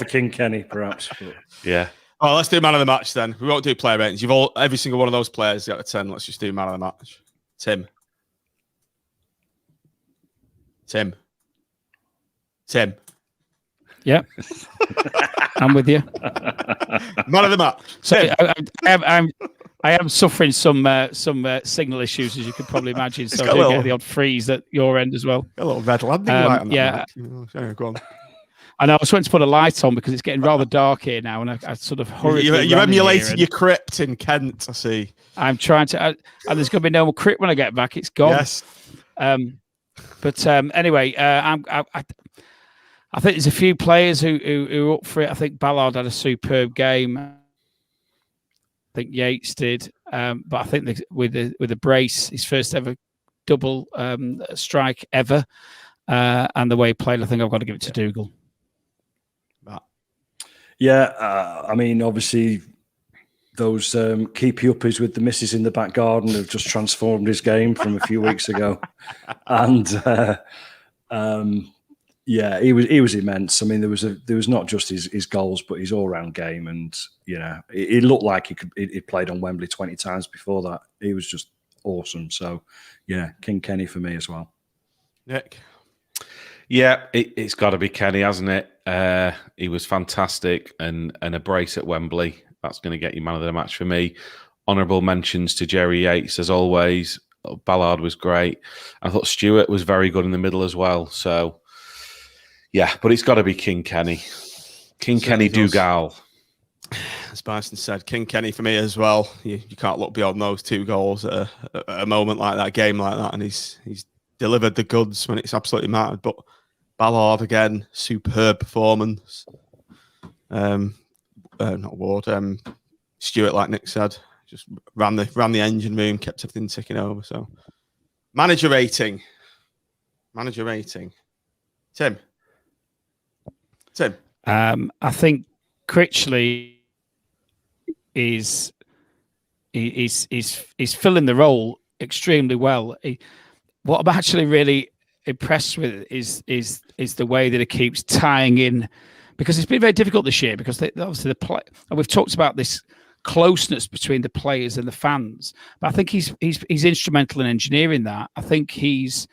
King Kenny, perhaps. But. Yeah. Oh, let's do man of the match then. We won't do player ratings. Every single one of those players got a 10. Let's just do man of the match. Tim. Yeah, I'm with you. Man of the match. So I am suffering some signal issues, as you could probably imagine. So I do get the odd freeze at your end as well. A little red landing light on that. Yeah. Go on. I know I was trying to put a light on because it's getting rather dark here now, and I sort of hurriedly. You're emulating your crypt in Kent, I see. I'm trying to, and there's going to be no more crypt when I get back. It's gone. Yes. But anyway, I think there's a few players who are up for it. I think Ballard had a superb game. I think Yates did, but I think with a brace, his first ever double strike ever, and the way he played, I think I've got to give it to Dougall. Yeah, I mean, obviously, those keepy-uppies with the misses in the back garden have just transformed his game from a few weeks ago, and yeah, he was immense. I mean, there was not just his goals, but his all-round game, and you know, it looked like he played on Wembley 20 times before that. He was just awesome. So, yeah, King Kenny for me as well. Nick. Yeah, it's got to be Kenny, hasn't it? He was fantastic, and a brace at Wembley. That's going to get you man of the match for me. honourable mentions to Jerry Yates as always. Ballard was great. I thought Stewart was very good in the middle as well. So, yeah, but it's got to be King Kenny. King Kenny Dougall. As Bison said, King Kenny for me as well. You can't look beyond those 2 goals at a moment like that, game like that, and he's delivered the goods when it's absolutely mattered. But Ballard again, superb performance. Not Ward. Stewart, like Nick said, just ran the engine room, kept everything ticking over. So, manager rating. Tim. I think Critchley is filling the role extremely well. What I'm actually really impressed with is the way that he keeps tying in, because it's been very difficult this year, because obviously and we've talked about this closeness between the players and the fans, but I think he's instrumental in engineering that. I think he's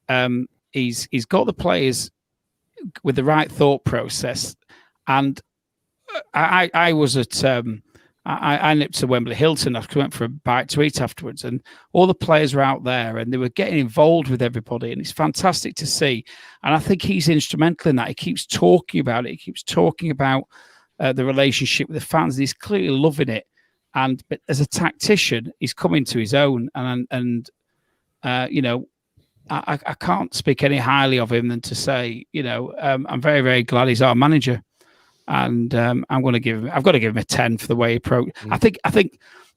got the players with the right thought process. And I was at I nipped to Wembley Hilton. I went for a bite to eat afterwards, and all the players were out there and they were getting involved with everybody, and it's fantastic to see. And I think he's instrumental in that. He keeps talking about it. He keeps talking about the relationship with the fans. He's clearly loving it. But as a tactician, he's coming to his own. And you know, I can't speak any highly of him than to say, you know, I'm very, very glad he's our manager. And I've got to give him a 10 for the way he approached. I think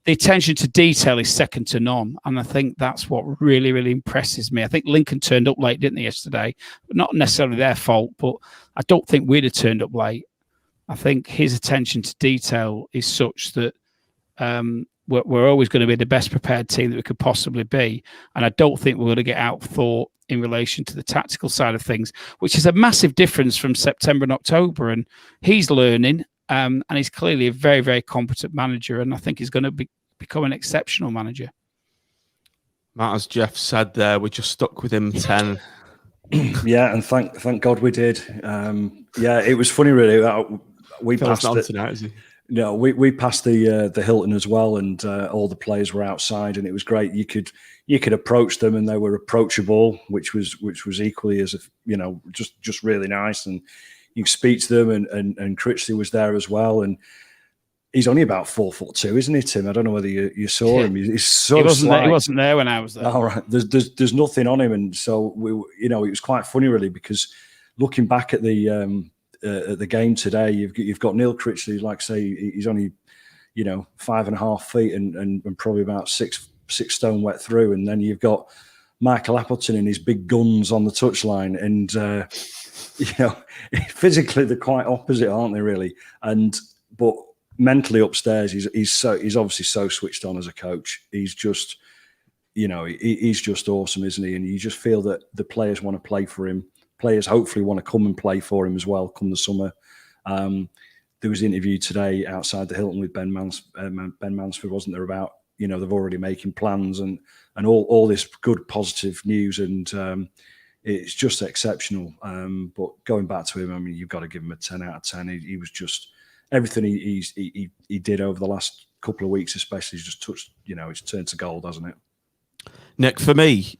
the attention to detail is second to none, and I think that's what really, really impresses me. I think Lincoln turned up late, didn't they, yesterday? Not necessarily their fault, but I don't think we'd have turned up late. I think his attention to detail is such that we're always going to be the best prepared team that we could possibly be, and I don't think we're going to get outthought in relation to the tactical side of things, which is a massive difference from September and October. And he's learning, and he's clearly a very, very competent manager, and I think he's going to become an exceptional manager. Matt, as Jeff said there, we just stuck with him 10. Yeah, and thank God we did. Yeah, it was funny really. We passed it tonight, is he? No, we passed the Hilton as well, and all the players were outside, and it was great. You could approach them, and they were approachable, which was equally as if, you know, just really nice. And you speak to them, and Critchley was there as well, and he's only about 4'2", isn't he, Tim? I don't know whether you saw him. He's so slight. He wasn't there when I was there. All right, there's nothing on him, and so it was quite funny really, because looking back at the game today, you've got Neil Critchley, like say he's only 5.5 feet and probably about six stone wet through, and then you've got Michael Appleton and his big guns on the touchline, and physically they're quite opposite, aren't they really? But mentally upstairs, he's obviously so switched on as a coach. He's just he's just awesome, isn't he? And you just feel that the players want to play for him. Players hopefully want to come and play for him as well come the summer. There was an interview today outside the Hilton with Ben Mansfield, wasn't there, about they're already making plans and all this good positive news, and it's just exceptional. But going back to him, I mean, you've got to give him a 10 out of 10. He was just everything he did over the last couple of weeks, especially, just touched. It's turned to gold, hasn't it? Nick, for me,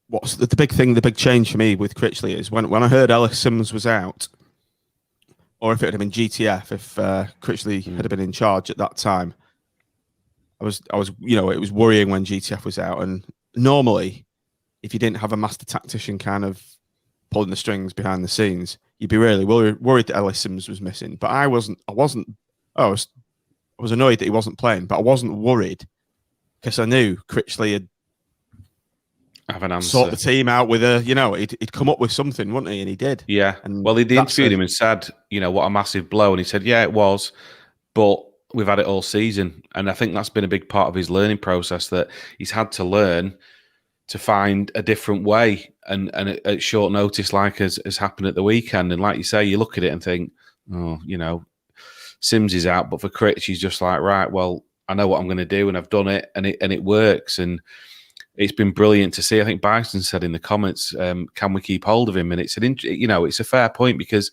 what's the big thing, the big change for me with Critchley is when I heard Ellis Sims was out, or if it had been GTF, if Critchley had been in charge at that time, I was it was worrying when GTF was out. And normally, if you didn't have a master tactician kind of pulling the strings behind the scenes, you'd be really worried that Ellis Sims was missing. But I was annoyed that he wasn't playing, but I wasn't worried because I knew Critchley had have an answer. Sort the team out with he'd come up with something, wouldn't he? And he did. Yeah. And well, they interviewed him and said, what a massive blow. And he said, yeah, it was, but we've had it all season. And I think that's been a big part of his learning process, that he's had to learn to find a different way. And at short notice, like has happened at the weekend. And like you say, you look at it and think, Sims is out, but for Critch, he's just like, right, well, I know what I'm going to do, and I've done it, and it works. And it's been brilliant to see. I think Bison said in the comments, can we keep hold of him? And it's a fair point, because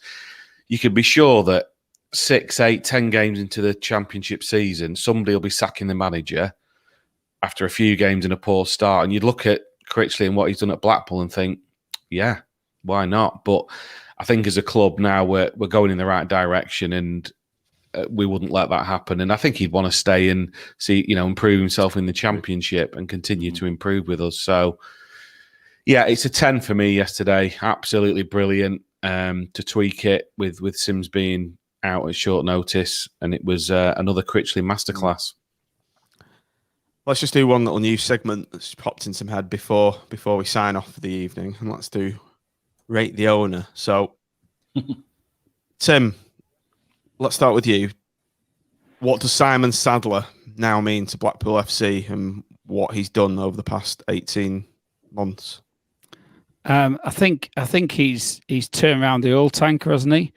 you can be sure that 6, 8, 10 games into the championship season, somebody will be sacking the manager after a few games in a poor start. And you'd look at Critchley and what he's done at Blackpool and think, yeah, why not? But I think as a club now, we're going in the right direction, and we wouldn't let that happen. And I think he'd want to stay and see, improve himself in the championship and continue to improve with us. So, yeah, it's a 10 for me yesterday. Absolutely brilliant to tweak it with Sims being out at short notice. And it was another Critchley masterclass. Let's just do one little news segment that's popped into my head before we sign off for the evening. And let's do Rate the Owner. So, Tim, let's start with you. What does Simon Sadler now mean to Blackpool FC and what he's done over the past 18 months? I think he's turned around the oil tanker, hasn't he?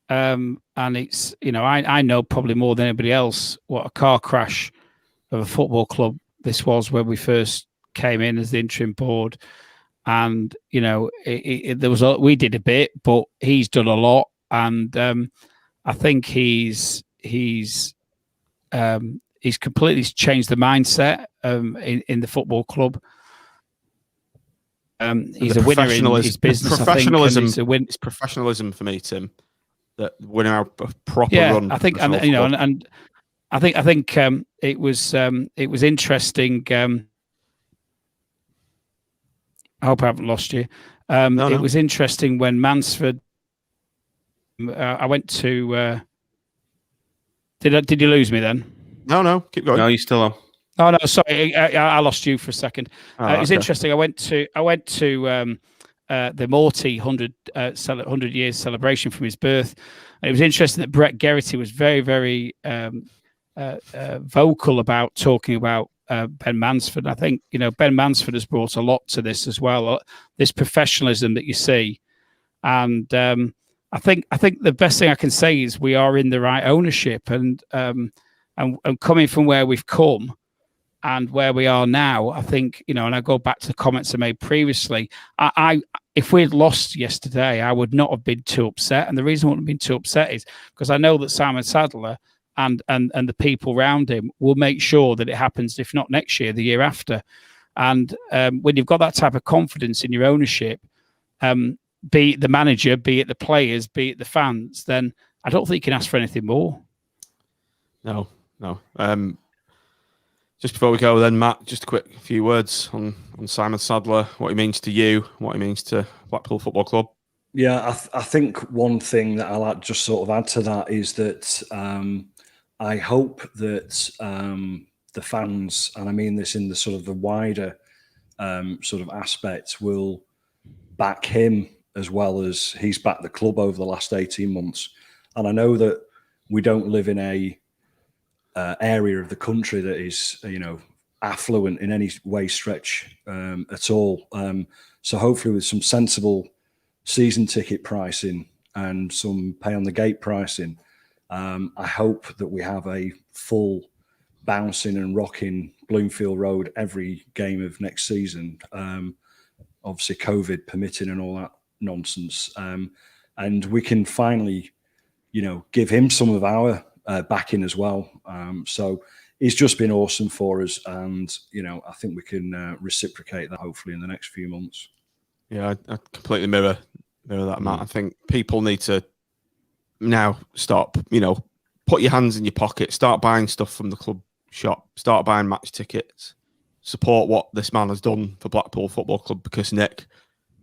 And it's, I know probably more than anybody else what a car crash of a football club this was when we first came in as the interim board. And, we did a bit, but he's done a lot. And I think he's completely changed the mindset in the football club. He's a winner in his business. Professionalism, it's professionalism for me, Tim. That winning a proper run. I think, and I think it was interesting. I hope I haven't lost you. It was interesting when Mansford. I went to. Did you lose me then? No, keep going. No, you're still on. Oh no, sorry, I lost you for a second. It was interesting. I went to the Morty 100 years celebration from his birth, and it was interesting that Brett Geraghty was very, very vocal about talking about Ben Mansford. I think Ben Mansford has brought a lot to this as well. This professionalism that you see, and I think the best thing I can say is we are in the right ownership, and coming from where we've come and where we are now, I think, and I go back to the comments I made previously, if we had lost yesterday, I would not have been too upset. And the reason I wouldn't have been too upset is because I know that Simon Sadler and the people around him will make sure that it happens, if not next year, the year after. And when you've got that type of confidence in your ownership, be it the manager, be it the players, be it the fans, then I don't think you can ask for anything more. No. Just before we go then, Matt, just a quick few words on Simon Sadler, what he means to you, what he means to Blackpool Football Club. Yeah, I think one thing that I'll just sort of add to that is that I hope that the fans, and I mean this in the sort of the wider sort of aspect, will back him as well as he's backed the club over the last 18 months. And I know that we don't live in a area of the country that is, affluent in any way stretch at all. So hopefully with some sensible season ticket pricing and some pay on the gate pricing, I hope that we have a full bouncing and rocking Bloomfield Road every game of next season. Obviously COVID permitting and all that nonsense. And we can finally, give him some of our backing as well. So he's just been awesome for us, and I think we can reciprocate that hopefully in the next few months. Yeah, I completely mirror that, Matt. I think people need to now stop, put your hands in your pocket, start buying stuff from the club shop, start buying match tickets, support what this man has done for Blackpool Football Club, because Nick,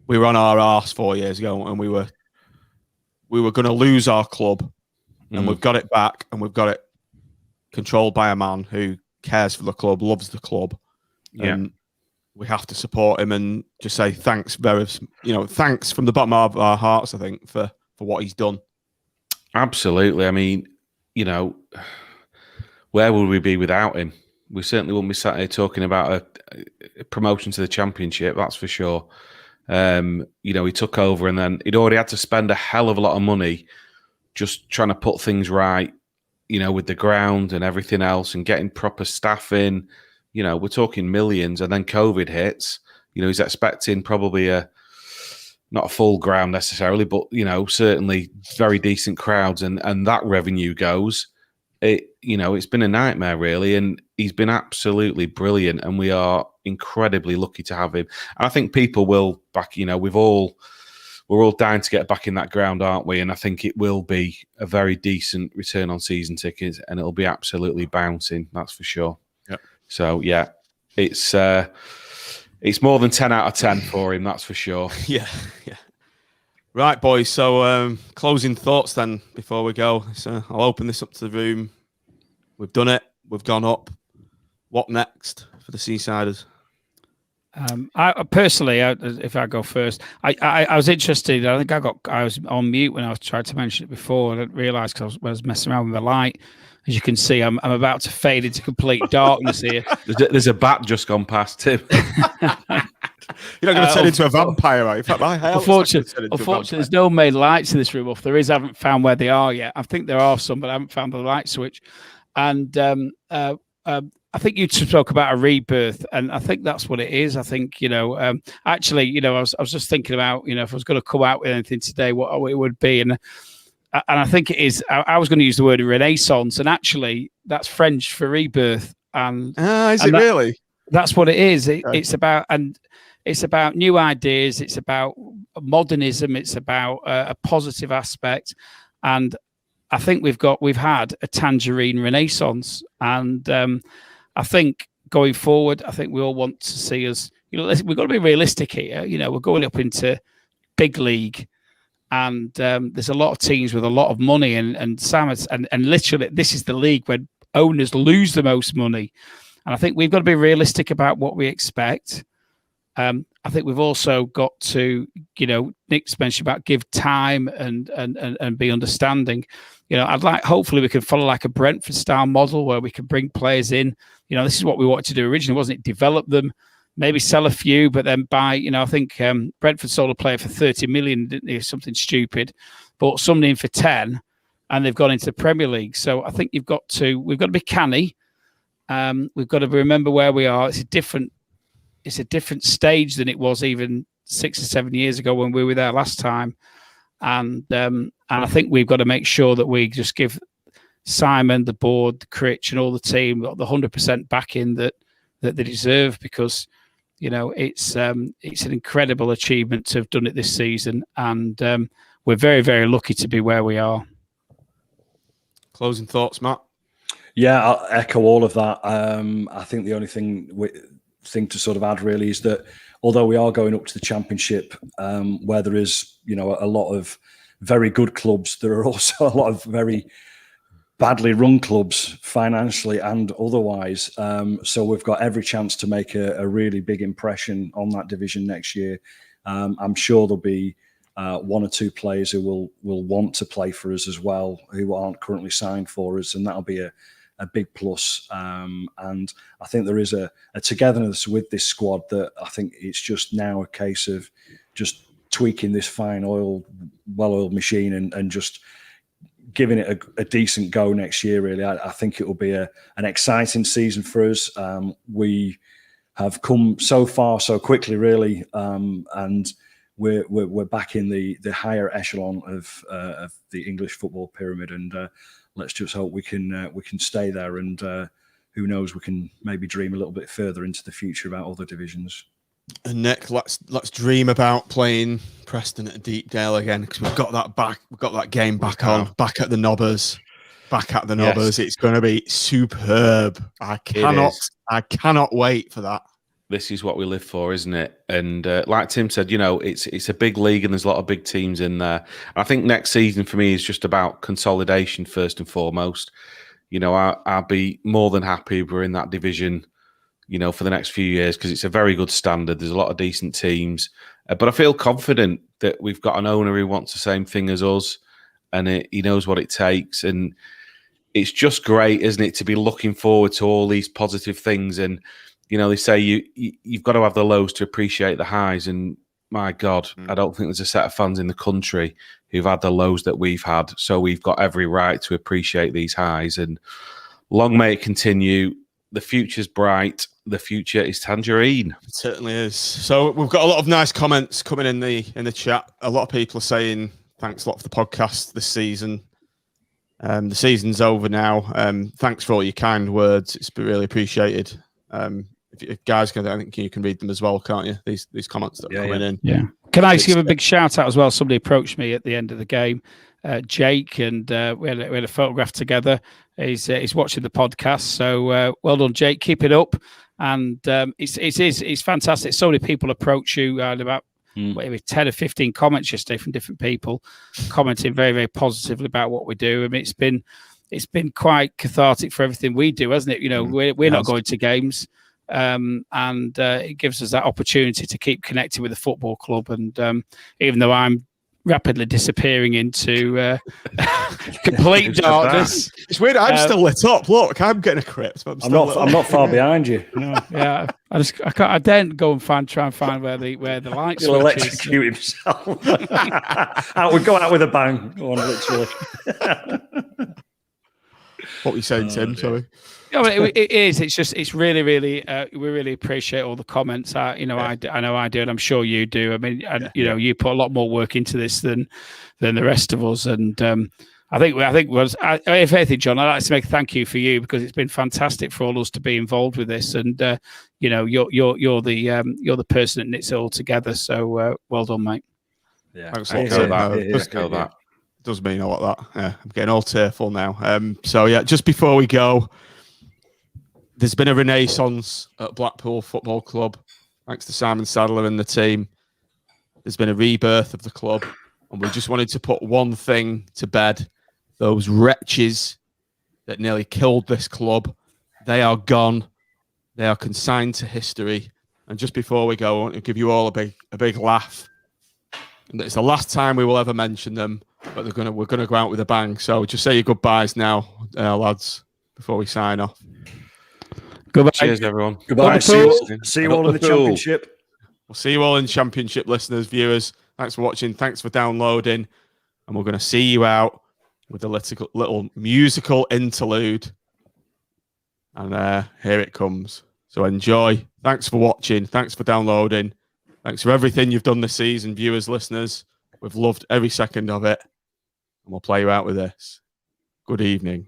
we were on our arse 4 years ago and we were going to lose our club. And we've got it back, and we've got it controlled by a man who cares for the club, loves the club. Yeah. And we have to support him and just say thanks, thanks from the bottom of our hearts, I think, for what he's done. Absolutely. I mean, where would we be without him? We certainly wouldn't be sat here talking about a promotion to the Championship, that's for sure. He took over, and then he'd already had to spend a hell of a lot of money just trying to put things right, with the ground and everything else, and getting proper staff in. We're talking millions, and then COVID hits. He's expecting probably a not a full ground necessarily, but certainly very decent crowds, and that revenue goes. It's been a nightmare really, and he's been absolutely brilliant, and we are incredibly lucky to have him. And I think people will back. We're all dying to get back in that ground, aren't we? And I think it will be a very decent return on season tickets, and it'll be absolutely bouncing. That's for sure. Yep. So yeah, it's more than 10 out of 10 for him. That's for sure. Yeah. Right, boys. So closing thoughts then before we go. So I'll open this up to the room. We've done it. We've gone up. What next for the Seasiders? I personally, if I go first, I was interested. I think I was on mute when I was trying to mention it before. I didn't realise because I was messing around with the light. As you can see, I'm about to fade into complete darkness here. There's a bat just gone past Tim. You're not going to turn into a vampire, right? In fact, my hair unfortunately, there's no main lights in this room. If there is, I haven't found where they are yet. I think there are some, but I haven't found the light switch. And I think you spoke about a rebirth, and I think that's what it is. I think, actually, I was just thinking about, if I was going to come out with anything today, what it would be. And I think it is, I was going to use the word renaissance, and actually that's French for rebirth. And is it really? That's what it is. It's about new ideas. It's about modernism. It's about a positive aspect. And I think we've had a tangerine renaissance. And I think going forward, I think we all want to see us, we've got to be realistic here. We're going up into big league, and there's a lot of teams with a lot of money, and Sam and literally this is the league where owners lose the most money. And I think we've got to be realistic about what we expect. I think we've also got to, Nick's mentioned about give time and be understanding. Hopefully we can follow like a Brentford style model where we can bring players in. This is what we wanted to do originally, wasn't it? Develop them, maybe sell a few, but then buy. I think Brentford sold a player for 30 million, didn't they? Something stupid, bought somebody in for 10, and they've gone into the Premier League. So I think we've got to be canny. We've got to remember where we are. It's a different stage than it was even 6 or 7 years ago when we were there last time. And I think we've got to make sure that we just give Simon, the board, the Critch, and all the team the 100% backing that they deserve, because it's an incredible achievement to have done it this season, and we're very, very lucky to be where we are. Closing thoughts, Matt? Yeah, I'll echo all of that. I think the only thing to sort of add really is that although we are going up to the Championship, where there is, a lot of very good clubs, there are also a lot of very badly run clubs financially and otherwise. So we've got every chance to make a really big impression on that division next year. I'm sure there'll be one or two players who will want to play for us as well, who aren't currently signed for us, and that'll be a big plus. And I think there is a togetherness with this squad that I think it's just now a case of just tweaking this well-oiled machine and just giving it a decent go next year, really. I think it will be an exciting season for us. We have come so far so quickly, really, and we're back in the higher echelon of the English football pyramid, and let's just hope we can stay there, and who knows, we can maybe dream a little bit further into the future about other divisions. And Nick, let's dream about playing Preston at Deepdale again, because we've got that back. We've got that game back on, back at the Knobbers. Yes. It's going to be superb. I cannot wait for that. This is what we live for, isn't it? And like Tim said, it's a big league and there's a lot of big teams in there. I think next season for me is just about consolidation first and foremost. I'll be more than happy if we're in that division, for the next few years, because it's a very good standard. There's a lot of decent teams. But I feel confident that we've got an owner who wants the same thing as us, and he knows what it takes. And it's just great, isn't it, to be looking forward to all these positive things. And they say you've got to have the lows to appreciate the highs. And my God, I don't think there's a set of fans in the country who've had the lows that we've had. So we've got every right to appreciate these highs. And long may it continue. the future's bright. The future is tangerine. It certainly is. So we've got a lot of nice comments coming in the chat. A lot of people are saying thanks a lot for the podcast this season. The season's over now. Thanks for all your kind words. It's been really appreciated. If guys I think you can read them as well, can't you? These comments that are coming in. Yeah. Can I give a big shout out as well? Somebody approached me at the end of the game, Jake, and we had a photograph together. He's watching the podcast, so well done, Jake. Keep it up. And it's fantastic. So many people approach you. About 10 or 15 comments yesterday from different people commenting very, very positively about what we do. I mean, it's been quite cathartic for everything we do, hasn't it? You know, we're not going to games. And it gives us that opportunity to keep connecting with the football club. And even though I'm rapidly disappearing into complete darkness, it's weird. I'm still lit up. Look, I'm getting a crypt. But I'm not far behind you. No. Yeah, I daren't go and try and find where the lights. He'll electrocute himself. We'd go out with a bang. Literally. What were you saying, Tim? Sorry. Yeah, it is. It's really, really. We really appreciate all the comments. I know I do, and I'm sure you do. I mean, you put a lot more work into this than the rest of us. And I think if anything, John, I'd like to make a thank you for you, because it's been fantastic for all us to be involved with this. And you're the person that knits it all together. So well done, mate. Yeah, thanks a lot. That does mean a lot. That I'm getting all tearful now. So yeah, just before we go. There's been a renaissance at Blackpool Football Club, thanks to Simon Sadler and the team. There's been a rebirth of the club, and we just wanted to put one thing to bed. Those wretches that nearly killed this club, they are gone. They are consigned to history. And just before we go, I want to give you all a big laugh. And it's the last time we will ever mention them, but we're gonna go out with a bang. So just say your goodbyes now, lads, before we sign off. Goodbye. Cheers, everyone. Goodbye. See you all in the championship. We'll see you all in championship, listeners, viewers. Thanks for watching. Thanks for downloading. And we're going to see you out with a little musical interlude. And here it comes. So enjoy. Thanks for watching. Thanks for downloading. Thanks for everything you've done this season, viewers, listeners. We've loved every second of it. And we'll play you out with this. Good evening.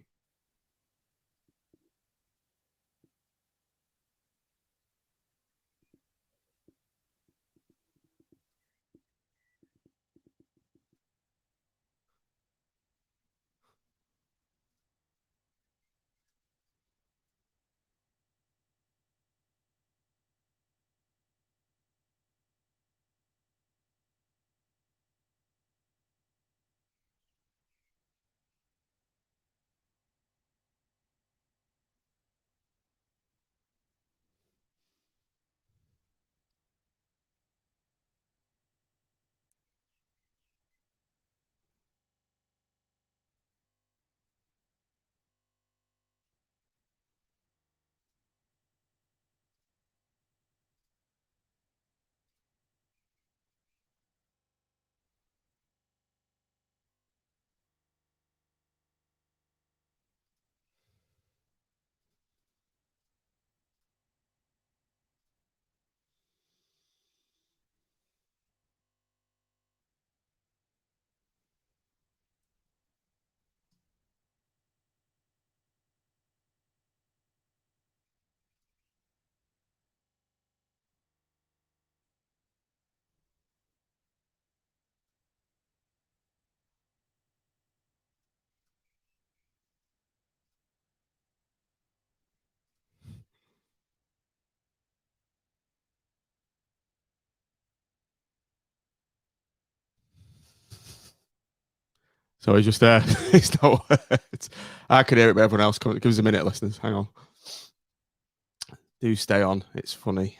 So he's just there. It's not words. I can hear it, but everyone else can't. Give us a minute, listeners. Hang on. Do stay on. It's funny.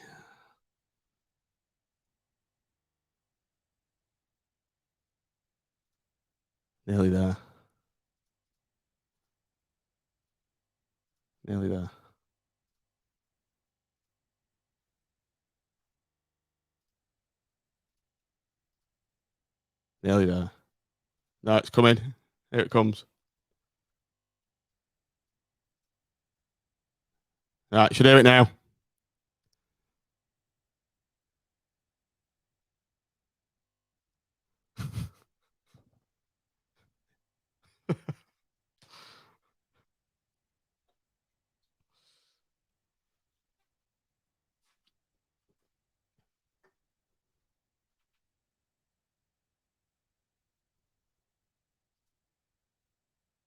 Nearly there. Nearly there. Nearly there. No, it's coming. Here it comes. Right, should hear it now.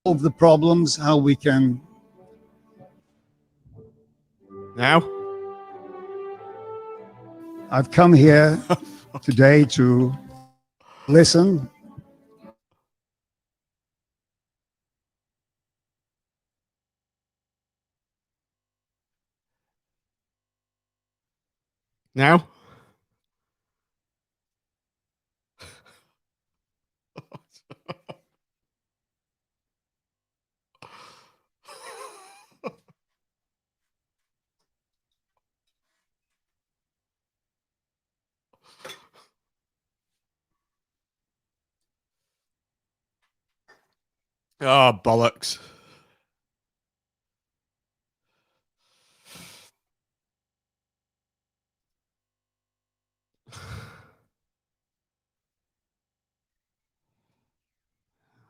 Of the problems, how we can Now? I've come here today to listen. Now? Oh, bollocks.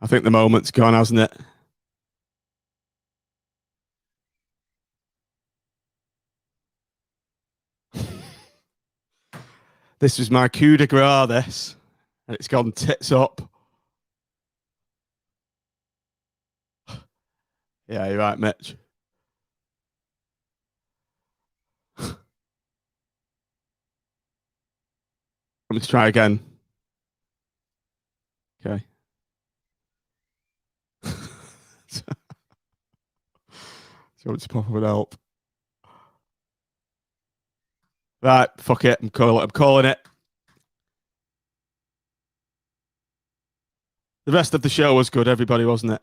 I think the moment's gone, hasn't it? This was my coup de grace, this. And it's gone tits up. Yeah, you're right, Mitch. Want me to try again? Okay. So it's pop up with help. Right, fuck it. I'm calling it. The rest of the show was good, everybody, wasn't it?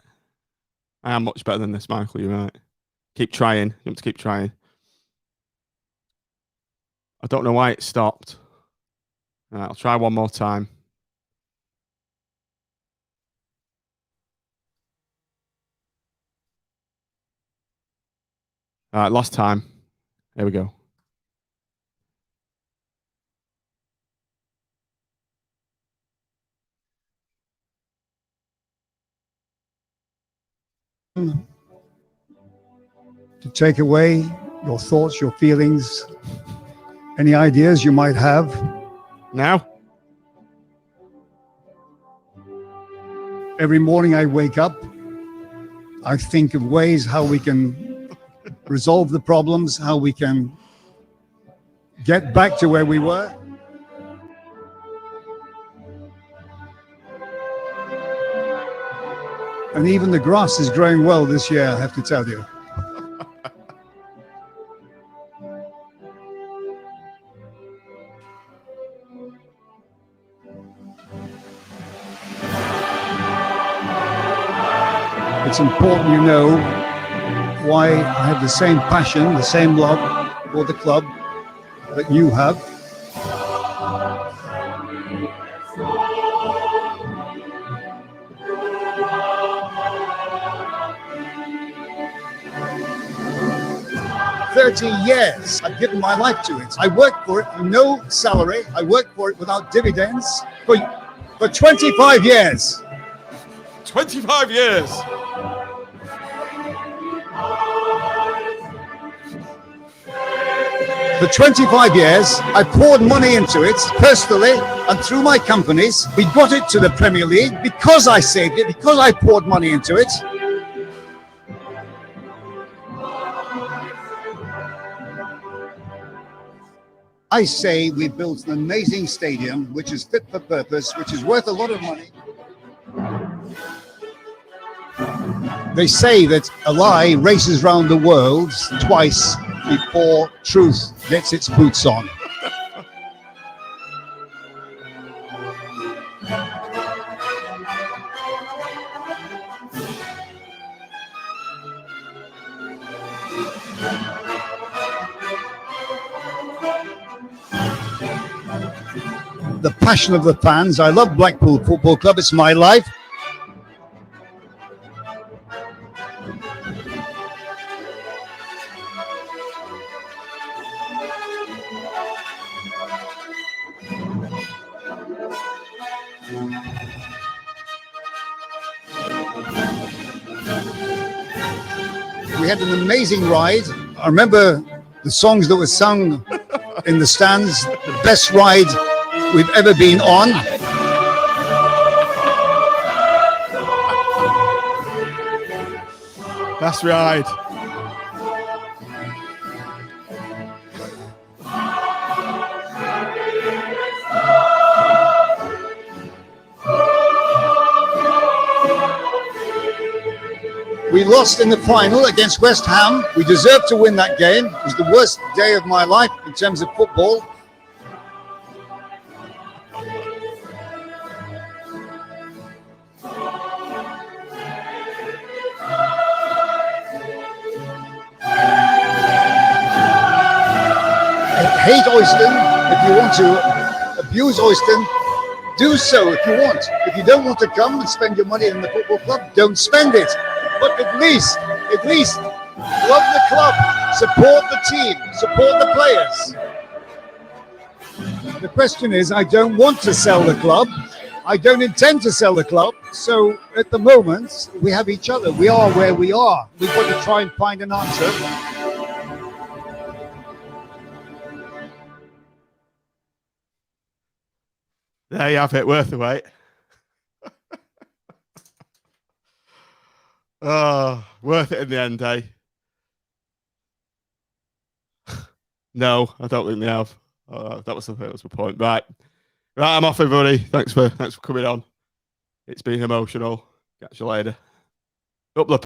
I am much better than this, Michael. You're right. Keep trying. You want to keep trying. I don't know why it stopped. All right, I'll try one more time. All right, last time. Here we go. To take away your thoughts, your feelings, any ideas you might have. Now? Every morning I wake up, I think of ways how we can resolve the problems, how we can get back to where we were. And even the grass is growing well this year, I have to tell you. It's important you know why I have the same passion, the same love for the club that you have. For 30 years, I've given my life to it. I worked for it for no salary. I worked for it without dividends for 25 years. 25 years. For 25 years, I poured money into it personally and through my companies. We got it to the Premier League because I saved it, because I poured money into it. I say we built an amazing stadium, which is fit for purpose, which is worth a lot of money. They say that a lie races round the world twice before truth gets its boots on. The passion of the fans. I love Blackpool Football Club. It's my life. We had an amazing ride. I remember the songs that were sung in the stands. The best ride we've ever been on. That's right. We lost in the final against West Ham. We deserved to win that game. It was the worst day of my life in terms of football. Hate Oyston. If you want to abuse Oyston, do so if you want. If you don't want to come and spend your money in the football club, don't spend it. But at least, love the club, support the team, support the players. The question is, I don't want to sell the club. I don't intend to sell the club. So at the moment, we have each other. We are where we are. We've got to try and find an answer. There you have it, worth the wait. Oh, worth it in the end, eh? No, I don't think they have. That was my point. Right, I'm off, everybody. Thanks for coming on. It's been emotional. Catch you later. Up the